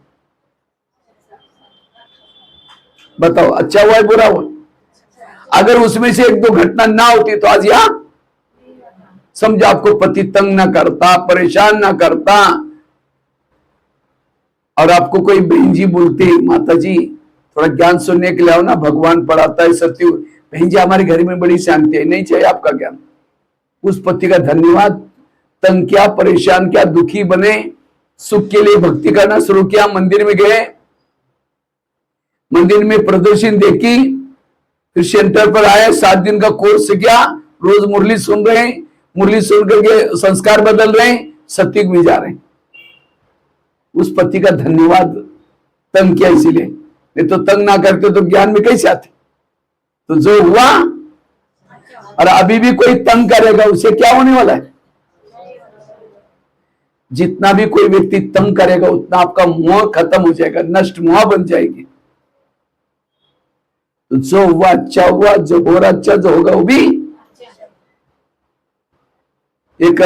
बताओ, अच्छा हुआ या बुरा हुआ? अगर उसमें से एक दो घटना ना होती तो आज यहां समझो आपको पति तंग ना करता, परेशान ना करता, और आपको कोई बहन जी बोलती, माता जी थोड़ा ज्ञान सुनने के लिए आओ ना, भगवान पढ़ाता है सत्य। बहन जी हमारे घर में बड़ी शांति है, नहीं चाहिए आपका ज्ञान। उस पति का धन्यवाद। तंग क्या, परेशान क्या, दुखी बने, सुख के लिए भक्ति करना शुरू किया, मंदिर में गए, मंदिर में प्रदर्शन देखी, फिर सेंटर पर आए, 7 दिन का कोर्स किया, रोज मुरली सुन रहे हैं, मुरली सुन करके संस्कार बदल रहे हैं, सत्युग में जा रहे हैं। उस पति का धन्यवाद। तंग किया इसीलिए, नहीं तो तंग ना करते तो ज्ञान में कैसे आते? तो जो हुआ, और अभी भी कोई तंग करेगा उसे क्या होने वाला है? जितना भी कोई व्यक्ति तंग करेगा उतना आपका मोह खत्म हो जाएगा, नष्ट मोह बन जाएगी। तो जो हुआ अच्छा हुआ, जो हो रहा अच्छा, जो होगा वो भी। एक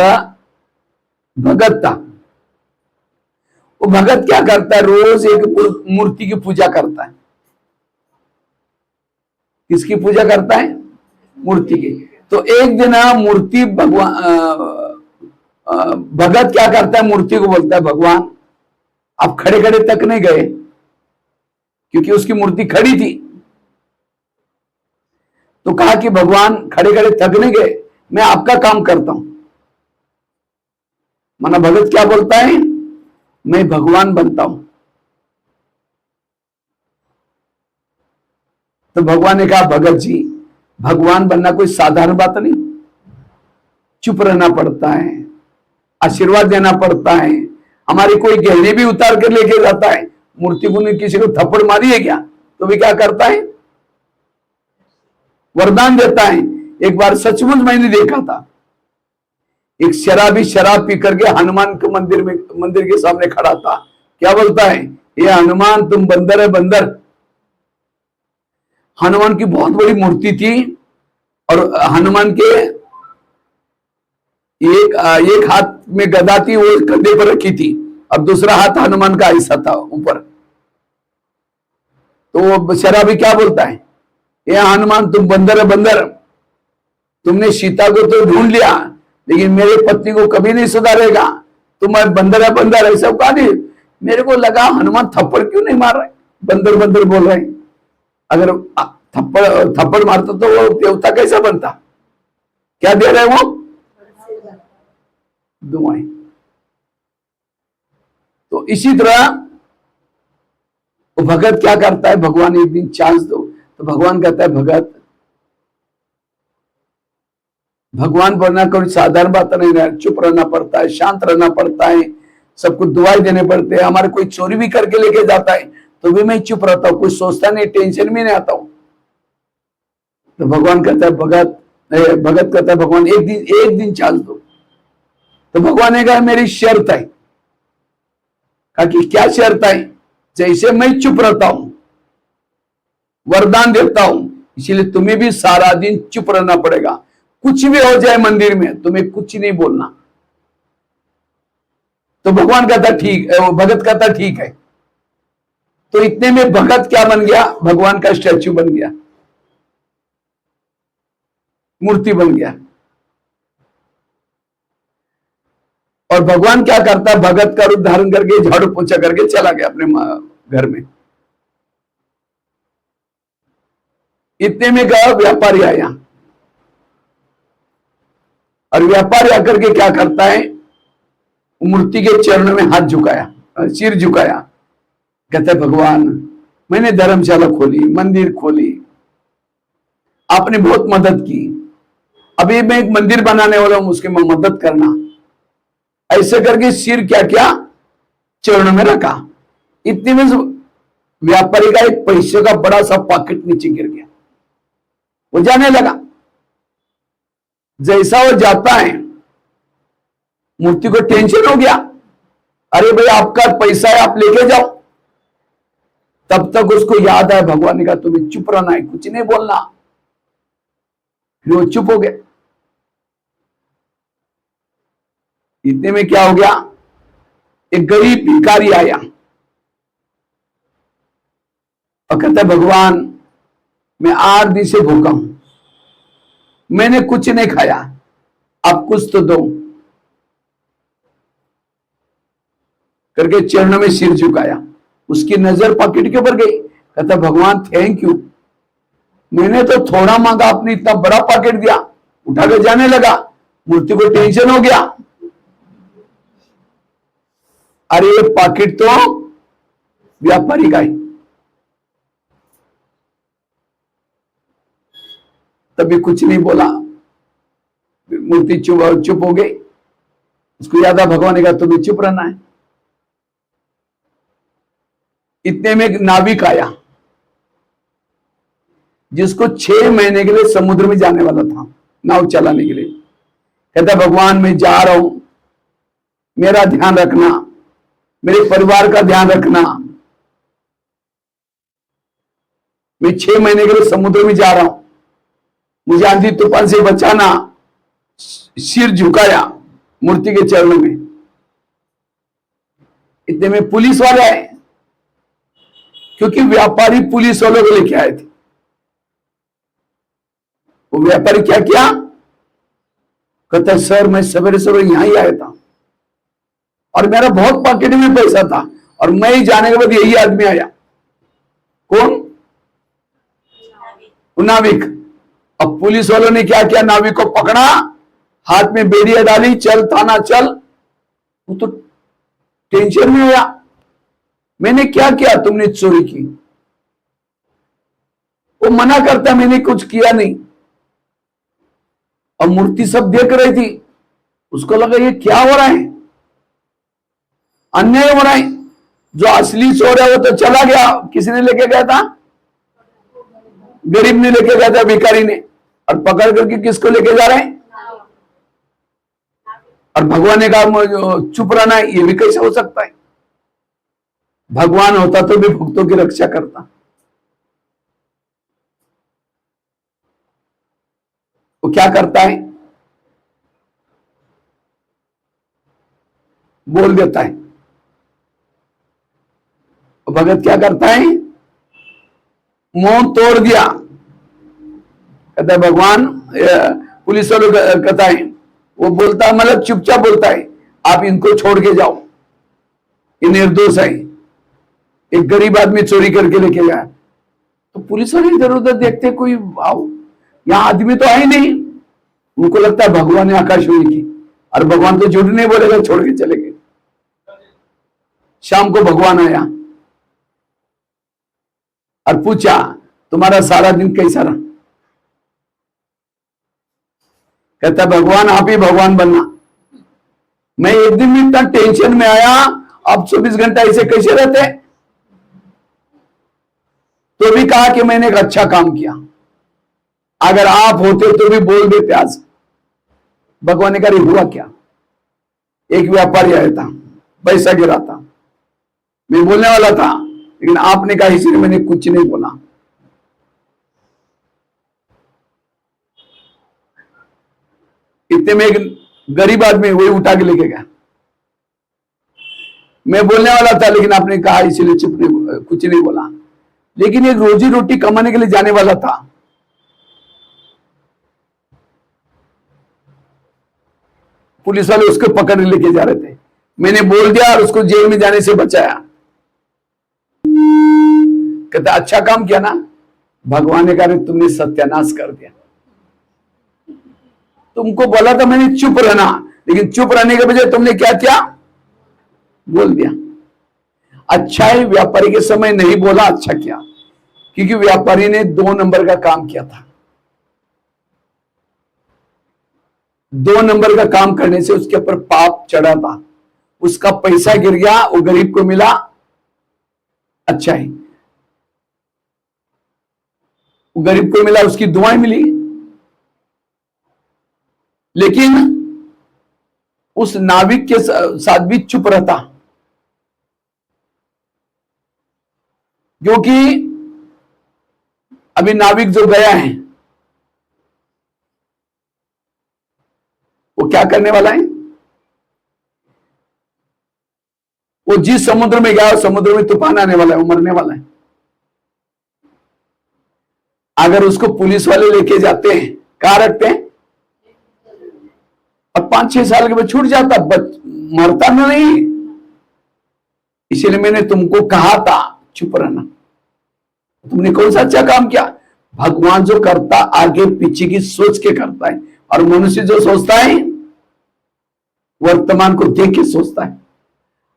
भगत था, वो भगत क्या करता है, रोज एक मूर्ति की पूजा करता है। किसकी पूजा करता है? मूर्ति की। तो एक दिन मूर्ति भगवान भगत क्या करता है, मूर्ति को बोलता है, भगवान आप खड़े खड़े तक नहीं गए, क्योंकि उसकी मूर्ति खड़ी थी। तो कहा कि भगवान खड़े खड़े थक नहीं गए, मैं आपका काम करता हूं। माना भगत क्या बोलता है, मैं भगवान बनता हूं। तो भगवान ने कहा, भगत जी भगवान बनना कोई साधारण बात नहीं, चुप रहना पड़ता है, आशीर्वाद देना पड़ता है, हमारी कोई गहने भी उतार कर लेके जाता है। मूर्ति को ने किसी को थप्पड़ मारी है क्या, तो भी क्या करता है, वरदान देता है। एक बार सचमुच मैंने देखा था, एक शराबी शराब पी करके हनुमान के मंदिर के सामने खड़ा था। क्या बोलता है, ये हनुमान तुम बंदर है बंदर। हनुमान की बहुत बड़ी मूर्ति थी, और हनुमान के एक हाथ में गदा थी, वो कंधे पर रखी थी, और दूसरा हाथ हनुमान का ऐसा था ऊपर। तो वो शराबी क्या बोलता है, ये हनुमान तुम बंदर है बंदर, तुमने सीता को तो ढूंढ लिया, लेकिन मेरे पत्नी को कभी नहीं सुधारेगा, तुम बंदर है बंदर। ऐसा कहा नहीं, मेरे को लगा हनुमान थप्पड़ क्यों नहीं मार रहे, बंदर बंदर बोल रहे हैं। अगर थप्पड़ मारता तो वो देवता कैसा बनता? क्या दे रहे वो? दुआएं। तो इसी तरह वो भगत क्या करता है, भगवान एक दिन चांस दो, तो भगवान कहता है, भगत भगवान बनना कोई साधारण बात नहीं है, चुप रहना पड़ता है, शांत रहना पड़ता है, सबको दुआएं देने पड़ते हैं। हमारे कोई चोरी भी करके लेके जाता है तो भी मैं चुप रहता हूं, कुछ सोचता नहीं, टेंशन में नहीं आता हूं। तो भगवान कहता है, भगत कहता है, भगवान एक दिन चांस दो। तो भगवान ने कहा, मेरी शर्त है। कहा कि क्या शर्त है? जैसे मैं चुप रहता हूं, वरदान देता हूं, इसीलिए तुम्हें भी सारा दिन चुप रहना पड़ेगा। कुछ भी हो जाए मंदिर में, तुम्हें कुछ नहीं बोलना। तो भगवान कहता ठीक, भगत कहता ठीक है। तो इतने में भगत क्या बन गया, भगवान का स्टैच्यू बन गया, मूर्ति बन गया। और भगवान क्या करता है, भगत का रूप धारण करके झाड़ू पोछा करके चला गया अपने घर में। इतने में गया व्यापारी आया, और व्यापारी आकर के क्या करता है, मूर्ति के चरणों में हाथ झुकाया, सिर झुकाया, कहता है भगवान मैंने धर्मशाला खोली, मंदिर खोली, आपने बहुत मदद की, अभी मैं एक मंदिर बनाने वाला हूं, उसके में मदद करना। ऐसे करके सिर क्या किया, चरणों में रखा। इतने में व्यापारी का एक पैसे का बड़ा सा पॉकेट नीचे गिर गया, वो जाने लगा। जैसा वो जाता है, मूर्ति को टेंशन हो गया, अरे भाई आपका पैसा है, आप लेके जाओ। तब तक उसको याद आया, भगवान ने कहा तुम्हें चुप रहना है, कुछ नहीं बोलना। फिर वो चुप हो गया। इतने में क्या हो गया, एक गरीब भिखारी आया और कहता है भगवान मैं 8 दिन से भूखा हूं, मैंने कुछ नहीं खाया, आप कुछ तो दो। करके चरणों में सिर झुकाया। उसकी नजर पॉकेट के ऊपर गई, कहता भगवान थैंक यू, मैंने तो थोड़ा मांगा, आपने इतना बड़ा पॉकेट दिया। उठा के जाने लगा। मूर्ति को टेंशन हो गया, अरे ये पॉकेट तो व्यापारी का ही। तभी कुछ नहीं बोला, मूर्ति चुप हो गई। उसको याद आ, भगवान ने कहा तुम्हें चुप रहना है। इतने में एक नाविक आया जिसको 6 महीने के लिए समुद्र में जाने वाला था, नाव चलाने के लिए। कहता भगवान मैं जा रहा हूं, मेरा ध्यान रखना, मेरे परिवार का ध्यान रखना, मैं 6 महीने के लिए समुद्र में जा रहा हूं, मुझे आंधी तूफान से बचाना। सिर झुकाया मूर्ति के चरणों में। इतने में पुलिस वाले आए, क्योंकि व्यापारी पुलिस वालों को लेके आए थे। वो व्यापारी क्या किया, कहता सर मैं सवेरे सवेरे यहां ही आया था और मेरा बहुत पॉकेट में पैसा था, और मैं ही जाने के बाद यही आदमी आया। कौन, नाविक। अब पुलिस वालों ने क्या किया, नाविक को पकड़ा, हाथ में बेड़ियां डाली, चल थाना चल। वो तो टेंशन में हुआ, मैंने क्या किया, तुमने चोरी की। वो मना करता मैंने कुछ किया नहीं। और मूर्ति सब देख रही थी, उसको लगा ये क्या हो रहा है, अन्याय हो रहा है। जो असली चोर है वो तो चला गया, किसने लेके गया था, गरीब ने लेके गया था, भिखारी ने। और पकड़ करके किसको लेके जा रहे हैं, और भगवान ने कहा चुप रहना है। ये भी कैसे हो सकता है, भगवान होता तो भी भक्तों की रक्षा करता। वो क्या करता है, बोल देता है। भगत क्या करता है, मुंह तोड़ दिया। कहता है भगवान, पुलिस वालों कहता है, वो बोलता है मतलब चुपचाप बोलता है, आप इनको छोड़ के जाओ, ये निर्दोष है। एक गरीब आदमी चोरी करके लेके गया। तो पुलिस वाले इधर उधर देखते, कोई आओ, यहां आदमी तो है नहीं। उनको लगता है भगवान ने आकाशवाणी की, और भगवान तो झूठ नहीं बोलेगा, छोड़ के चले गए। शाम को भगवान आया और पूछा तुम्हारा सारा दिन कैसा रहा। कहता भगवान आप ही भगवान बनना, मैं एक दिन में इतना टेंशन में आया, आप 24 घंटा ऐसे कैसे रहते। तो भी कहा कि मैंने एक अच्छा काम किया, अगर आप होते तो भी बोल देते आज। भगवान ने कहा हुआ क्या, एक व्यापारी आया था, पैसा गिरा था, मैं बोलने वाला था, लेकिन आपने कहा इसलिए मैंने कुछ नहीं बोला। इतने में एक गरीब आदमी वही उठा के लेके गया। मैं बोलने वाला था, लेकिन आपने कहा इसलिए चुप नहीं, कुछ नहीं बोला। लेकिन एक रोजी रोटी कमाने के लिए जाने वाला था। पुलिस वाले उसको पकड़ लेके जा रहे थे, मैंने बोल दिया और उसको जेल में जाने से बचाया। कहता अच्छा काम किया ना, भगवान ने कहा तुमने सत्यानाश कर दिया। तुमको बोला था मैंने चुप रहना, लेकिन चुप रहने के बजाय तुमने क्या किया, बोल दिया। अच्छा ही व्यापारी के समय नहीं बोला, अच्छा किया, क्योंकि व्यापारी ने 2 नंबर का काम किया था। 2 नंबर का काम करने से उसके ऊपर पाप चढ़ा था, उसका पैसा गिर गया, वो गरीब को मिला अच्छा ही, वो गरीब को मिला, उसकी दुआएं मिली। लेकिन उस नाविक के साथ भी चुप रहता, क्योंकि अभी नाविक जो गया है वो क्या करने वाला है, वो जिस समुद्र में गया समुद्र में तूफान आने वाला है, वो मरने वाला है। अगर उसको पुलिस वाले लेके जाते हैं, कहां रखते हैं, और 5-6 साल के बाद छूट जाता, मरता नहीं। इसीलिए मैंने तुमको कहा था चुप रहना। तुमने कौन सा अच्छा काम किया। भगवान जो करता आगे पीछे की सोच के करता है, और मनुष्य जो सोचता है वर्तमान को देख के सोचता है।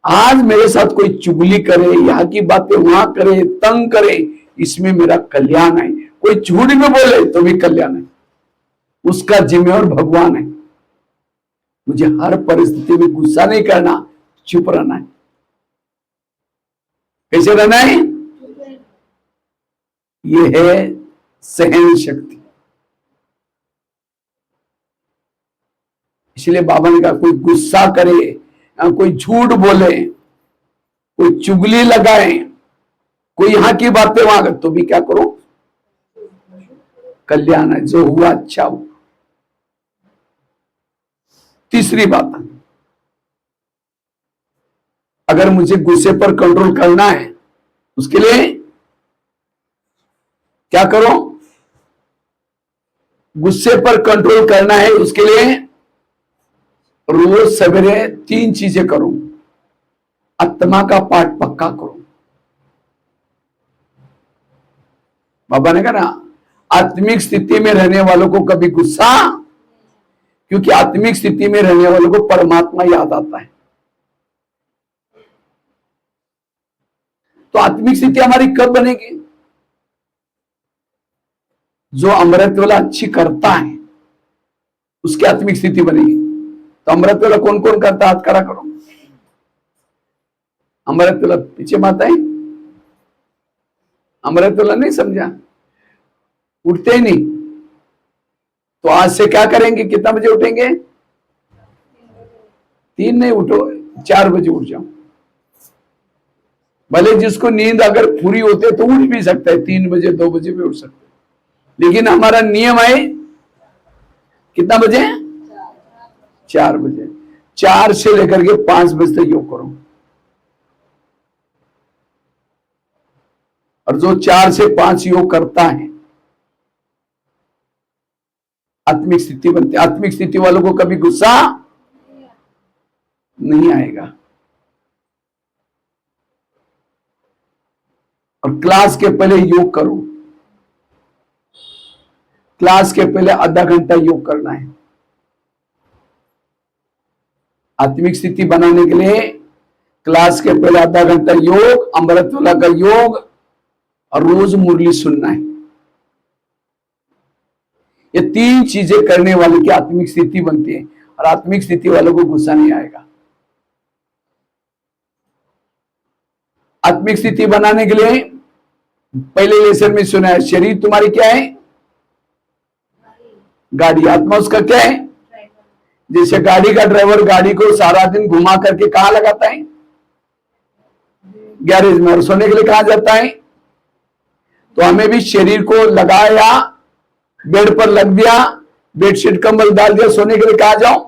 आज मेरे साथ कोई चुगली करे, यहाँ की बातें वहां करे, तंग करे, इसमें मेरा कल्याण है। कोई झूठ में बोले तो भी कल्याण है, उसका जिम्मेवार भगवान है। मुझे हर परिस्थिति में गुस्सा नहीं करना, चुप रहना है। कैसे रहना है, यह है सहन शक्ति। इसलिए बाबा ने कहा कोई गुस्सा करे, कोई झूठ बोले, कोई चुगली लगाए, कोई यहां की बातें वहां, तो भी क्या करो, कल्याण है, जो हुआ अच्छा हो। तीसरी बात, अगर मुझे गुस्से पर कंट्रोल करना है, उसके लिए क्या करो, गुस्से पर कंट्रोल करना है, उसके लिए रोज सवेरे 3 चीजें करो। आत्मा का पाठ पक्का करो। बाबा ने कहा ना, आत्मिक स्थिति में रहने वालों को कभी गुस्सा, क्योंकि आत्मिक स्थिति में रहने वालों को परमात्मा याद आता है। तो आत्मिक स्थिति हमारी कब बनेगी, जो अमृत वाला अच्छी करता है उसकी आत्मिक स्थिति बनेगी। तो अमृत वाला कौन कौन करता, हाथ खड़ा करो। अमृत वाला पीछे माता है, अमृत वाला नहीं समझा, उठते ही नहीं। तो आज से क्या करेंगे, कितना बजे उठेंगे, 3 नहीं उठो, 4 बजे उठ जाओ। भले जिसको नींद अगर पूरी होते तो उठ भी सकता है, 3 बजे 2 बजे भी उठ सकता है, लेकिन हमारा नियम है कितना बजे, 4 बजे। 4 से लेकर के 5 बजे तक योग करो, और जो 4 से 5 योग करता है आत्मिक स्थिति बनती है। आत्मिक स्थिति वालों को कभी गुस्सा नहीं आएगा। और क्लास के पहले योग करो, क्लास के पहले आधा घंटा योग करना है। आत्मिक स्थिति बनाने के लिए क्लास के पहले आधा घंटा योग, अमृतवेला का योग, और रोज मुरली सुनना है। ये 3 चीजें करने वाले की आत्मिक स्थिति बनती है, और आत्मिक स्थिति वालों को गुस्सा नहीं आएगा। आत्मिक स्थिति बनाने के लिए पहले लेसन में सुना है, शरीर तुम्हारी क्या है, गाड़ी, आत्मा उसका क्या है, जैसे गाड़ी का ड्राइवर गाड़ी को सारा दिन घुमा करके कहां लगाता है, गैरेज में, और सोने के लिए कहां जाता है। तो हमें भी शरीर को लगाया, बेड पर लग दिया, बेडशीट कंबल डाल दिया, सोने के लिए कहां जाओ,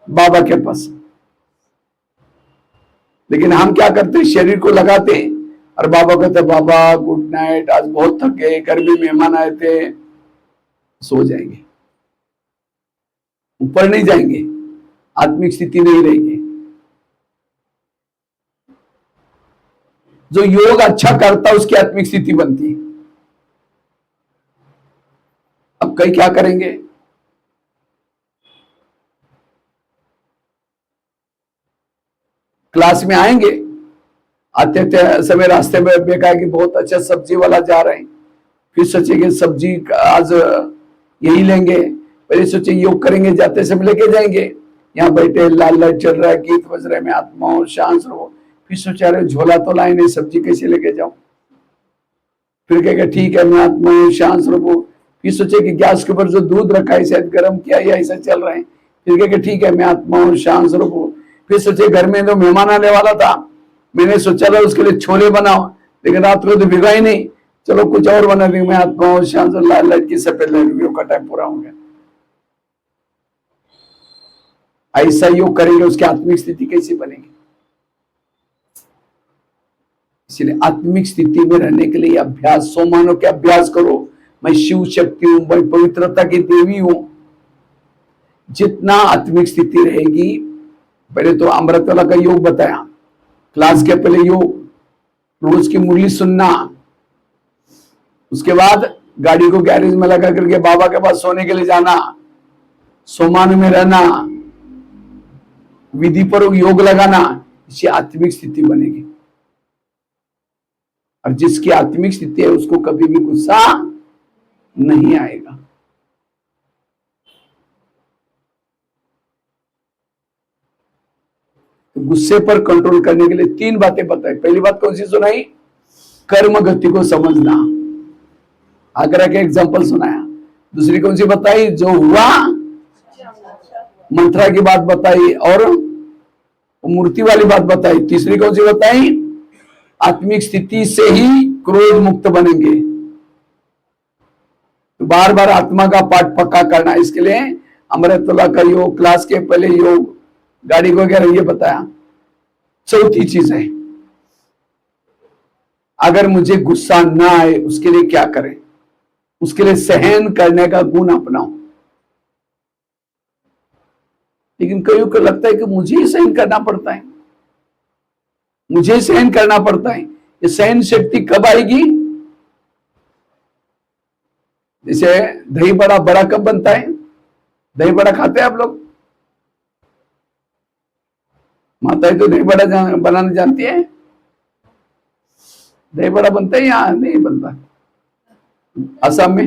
बाबा के पास। लेकिन हम क्या करते हैं, शरीर को लगाते हैं और बाबा कहते, बाबा गुड नाइट, आज बहुत थक गए, घर में मेहमान आए थे, सो जाएंगे, ऊपर नहीं जाएंगे, आत्मिक स्थिति नहीं रहेगी। जो योग अच्छा करता है उसकी आत्मिक स्थिति बनती है। कई क्या करेंगे? क्लास में आएंगे, आते थे समय रास्ते में देखा कि बहुत अच्छा सब्जी वाला जा रहे हैं, फिर सोचेंगे सब्जी आज यही लेंगे, पहले सोचे योग करेंगे, जाते समय लेके जाएंगे, यहाँ बैठे लाल लाइट चल रहा है, गीत बज रहे, में आत्मा हो शांत रहो, फिर सोचा रहे झोला तो लाए नहीं, सब्जी कैसे लेके जाऊं, फिर कहेगा ठीक है मैं आत्मा हूँ शांत रहो, फिर सोचे कि गैस के ऊपर जो दूध रखा है शायद गर्म किया या ऐसा चल रहे हैं, फिर कहेगा ठीक है मैं आत्मा हूँ शांत रहो, फिर सोचे घर में तो मेहमान आने वाला था, मैंने सोचा था उसके लिए छोले बनाओ, लेकिन रात को तो भिगा ही नहीं, चलो कुछ और बना दी, मैं आत्मा हूँ शांत, लाल लाइट की सफेद लाइट का टाइम पूरा हो गया। ऐसा योग करेंगे उसकी आत्मिक स्थिति कैसी बनेगी? इसलिए आत्मिक स्थिति में रहने के लिए अभ्यास, 100 मानव के अभ्यास करो, मैं शिव शक्ति हूं, मैं पवित्रता की देवी हूं। जितना आत्मिक स्थिति रहेगी, पहले तो अमृतवाला का योग बताया, क्लास के पहले योग, रोज की मुरली सुनना, उसके बाद गाड़ी को गैरेज में लगा करके बाबा के पास सोने के लिए जाना, सोमान में रहना, विधि पर योग लगाना, इससे आत्मिक स्थिति बनेगी। और जिसकी आत्मिक स्थिति है उसको कभी भी गुस्सा नहीं आएगा। तो गुस्से पर कंट्रोल करने के लिए 3 बातें बताई। पहली बात कौन सी सुनाई? कर्म गति को समझना, आगरा के एग्जाम्पल सुनाया। दूसरी कौन सी बताई? जो हुआ, मंत्रा की बात बताई और मूर्ति वाली बात बताई। तीसरी कौन सी बताई? आत्मिक स्थिति से ही क्रोध मुक्त बनेंगे। तो बार बार आत्मा का पाठ पक्का करना, इसके लिए अमृतवाला का योग, क्लास के पहले योग, गाड़ी को वगैरह ये बताया। चौथी चीज है, अगर मुझे गुस्सा ना आए उसके लिए क्या करें? उसके लिए सहन करने का गुण अपनाओ। लेकिन कईयों को लगता है कि मुझे ही सहन करना पड़ता है, मुझे सहन करना पड़ता है। ये सहन शक्ति कब आएगी? जैसे दही बड़ा बड़ा कब बनता है? दही बड़ा खाते हैं आप लोग? माताएं तो दही बड़ा बनाना जानती है। दही बड़ा बनता है या नहीं बनता? असम में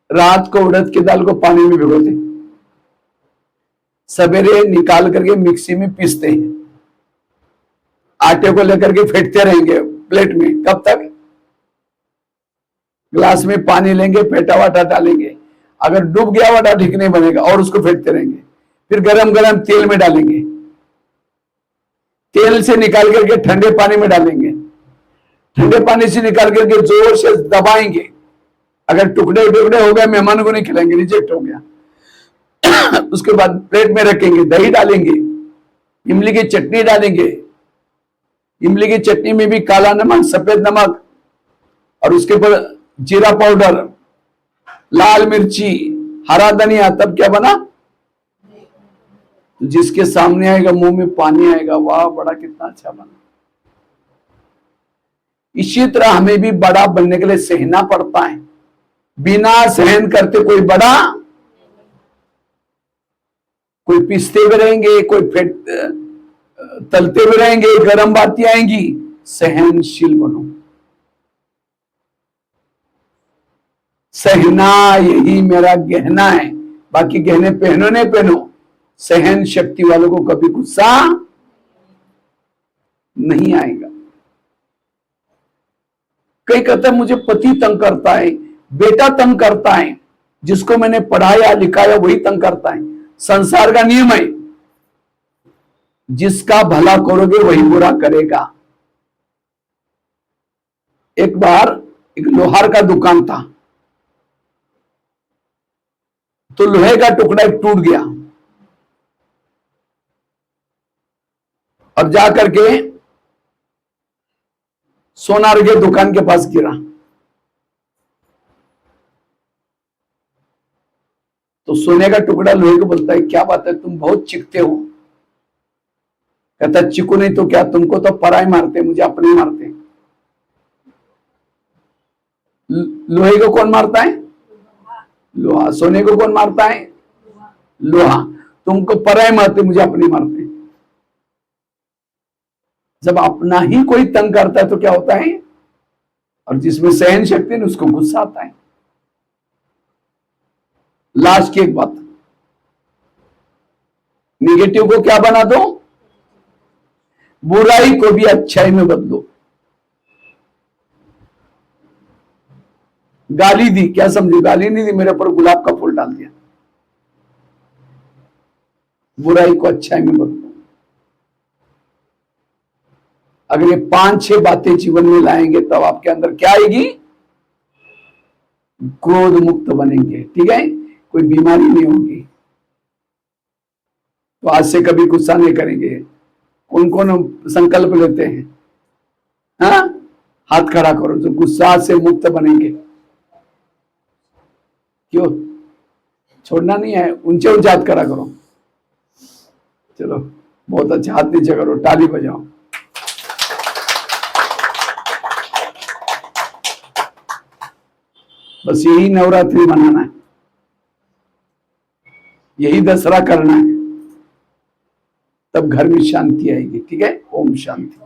रात को उड़द की दाल को पानी में भिगोते, सवेरे निकाल करके मिक्सी में पीसते हैं, आटे को लेकर के फेंटते रहेंगे प्लेट में। कब तक? ग्लास में पानी लेंगे, फेंटा वाटा डालेंगे, अगर डूब गया वाटा ठीक नहीं बनेगा, और उसको फेंटते रहेंगे। फिर गरम गरम तेल में डालेंगे, तेल से निकाल करके ठंडे पानी में डालेंगे, ठंडे पानी से निकाल करके जोर से दबाएंगे, अगर टुकड़े टुकड़े हो गए मेहमान को नहीं खिलाएंगे, रिजेक्ट हो गया। उसके बाद प्लेट में रखेंगे, दही डालेंगे, इमली की चटनी डालेंगे, इमली की चटनी में भी काला नमक, सफेद नमक, और उसके ऊपर जीरा पाउडर, लाल मिर्ची, हरा धनिया, तब क्या बना? जिसके सामने आएगा मुंह में पानी आएगा, वाह बड़ा कितना अच्छा बना। इसी तरह हमें भी बड़ा बनने के लिए सहना पड़ता है। बिना सहन करते कोई बड़ा, कोई पिसते भी रहेंगे, कोई तलते भी रहेंगे, गर्म बातें आएंगी। सहनशील बनो, सहना यही मेरा गहना है, बाकी गहने पहनो नहीं पहनो, सहन शक्ति वालों को कभी गुस्सा नहीं आएगा। कई कहते हैं मुझे पति तंग करता है, बेटा तंग करता है, जिसको मैंने पढ़ाया लिखाया वही तंग करता है। संसार का नियम है, जिसका भला करोगे वही बुरा करेगा। एक बार एक लोहार का दुकान था, तो लोहे का टुकड़ा एक टूट गया और जाकर के सोनार के दुकान के पास गिरा। तो सोने का टुकड़ा लोहे को बोलता है, क्या बात है तुम बहुत चिकते हो? कहता चिकू नहीं तो क्या, तुमको तो पराई मारते, मुझे अपने मारते। लोहे को कौन मारता है? लोहा। सोने को कौन मारता है? लोहा। तुमको पराये मारते, मुझे अपने मारते। जब अपना ही कोई तंग करता है तो क्या होता है? और जिसमें सहन शक्ति है उसको गुस्सा आता है। लास्ट की एक बात, निगेटिव को क्या बना दो? बुराई को भी अच्छाई में बदलो। गाली दी, क्या समझो? गाली नहीं दी, मेरे ऊपर गुलाब का फूल डाल दिया। बुराई को अच्छाई में बदलो। अगर ये 5-6 बातें जीवन में लाएंगे तब आपके अंदर क्या आएगी? क्रोध मुक्त बनेंगे। ठीक है, कोई बीमारी नहीं होगी। तो आज से कभी गुस्सा नहीं करेंगे। कौन कौन संकल्प लेते हैं? हाँ, हाथ खड़ा करो जो गुस्सा से मुक्त बनेंगे। क्यों छोड़ना नहीं है? ऊंचे ऊंचे हाथ खड़ा करो। चलो बहुत अच्छा, हाथ नीचे करो, ताली बजाओ। बस यही नवरात्रि मनाना है, यही दसरा करना है, तब घर में शांति आएगी। ठीक है, ओम शांति।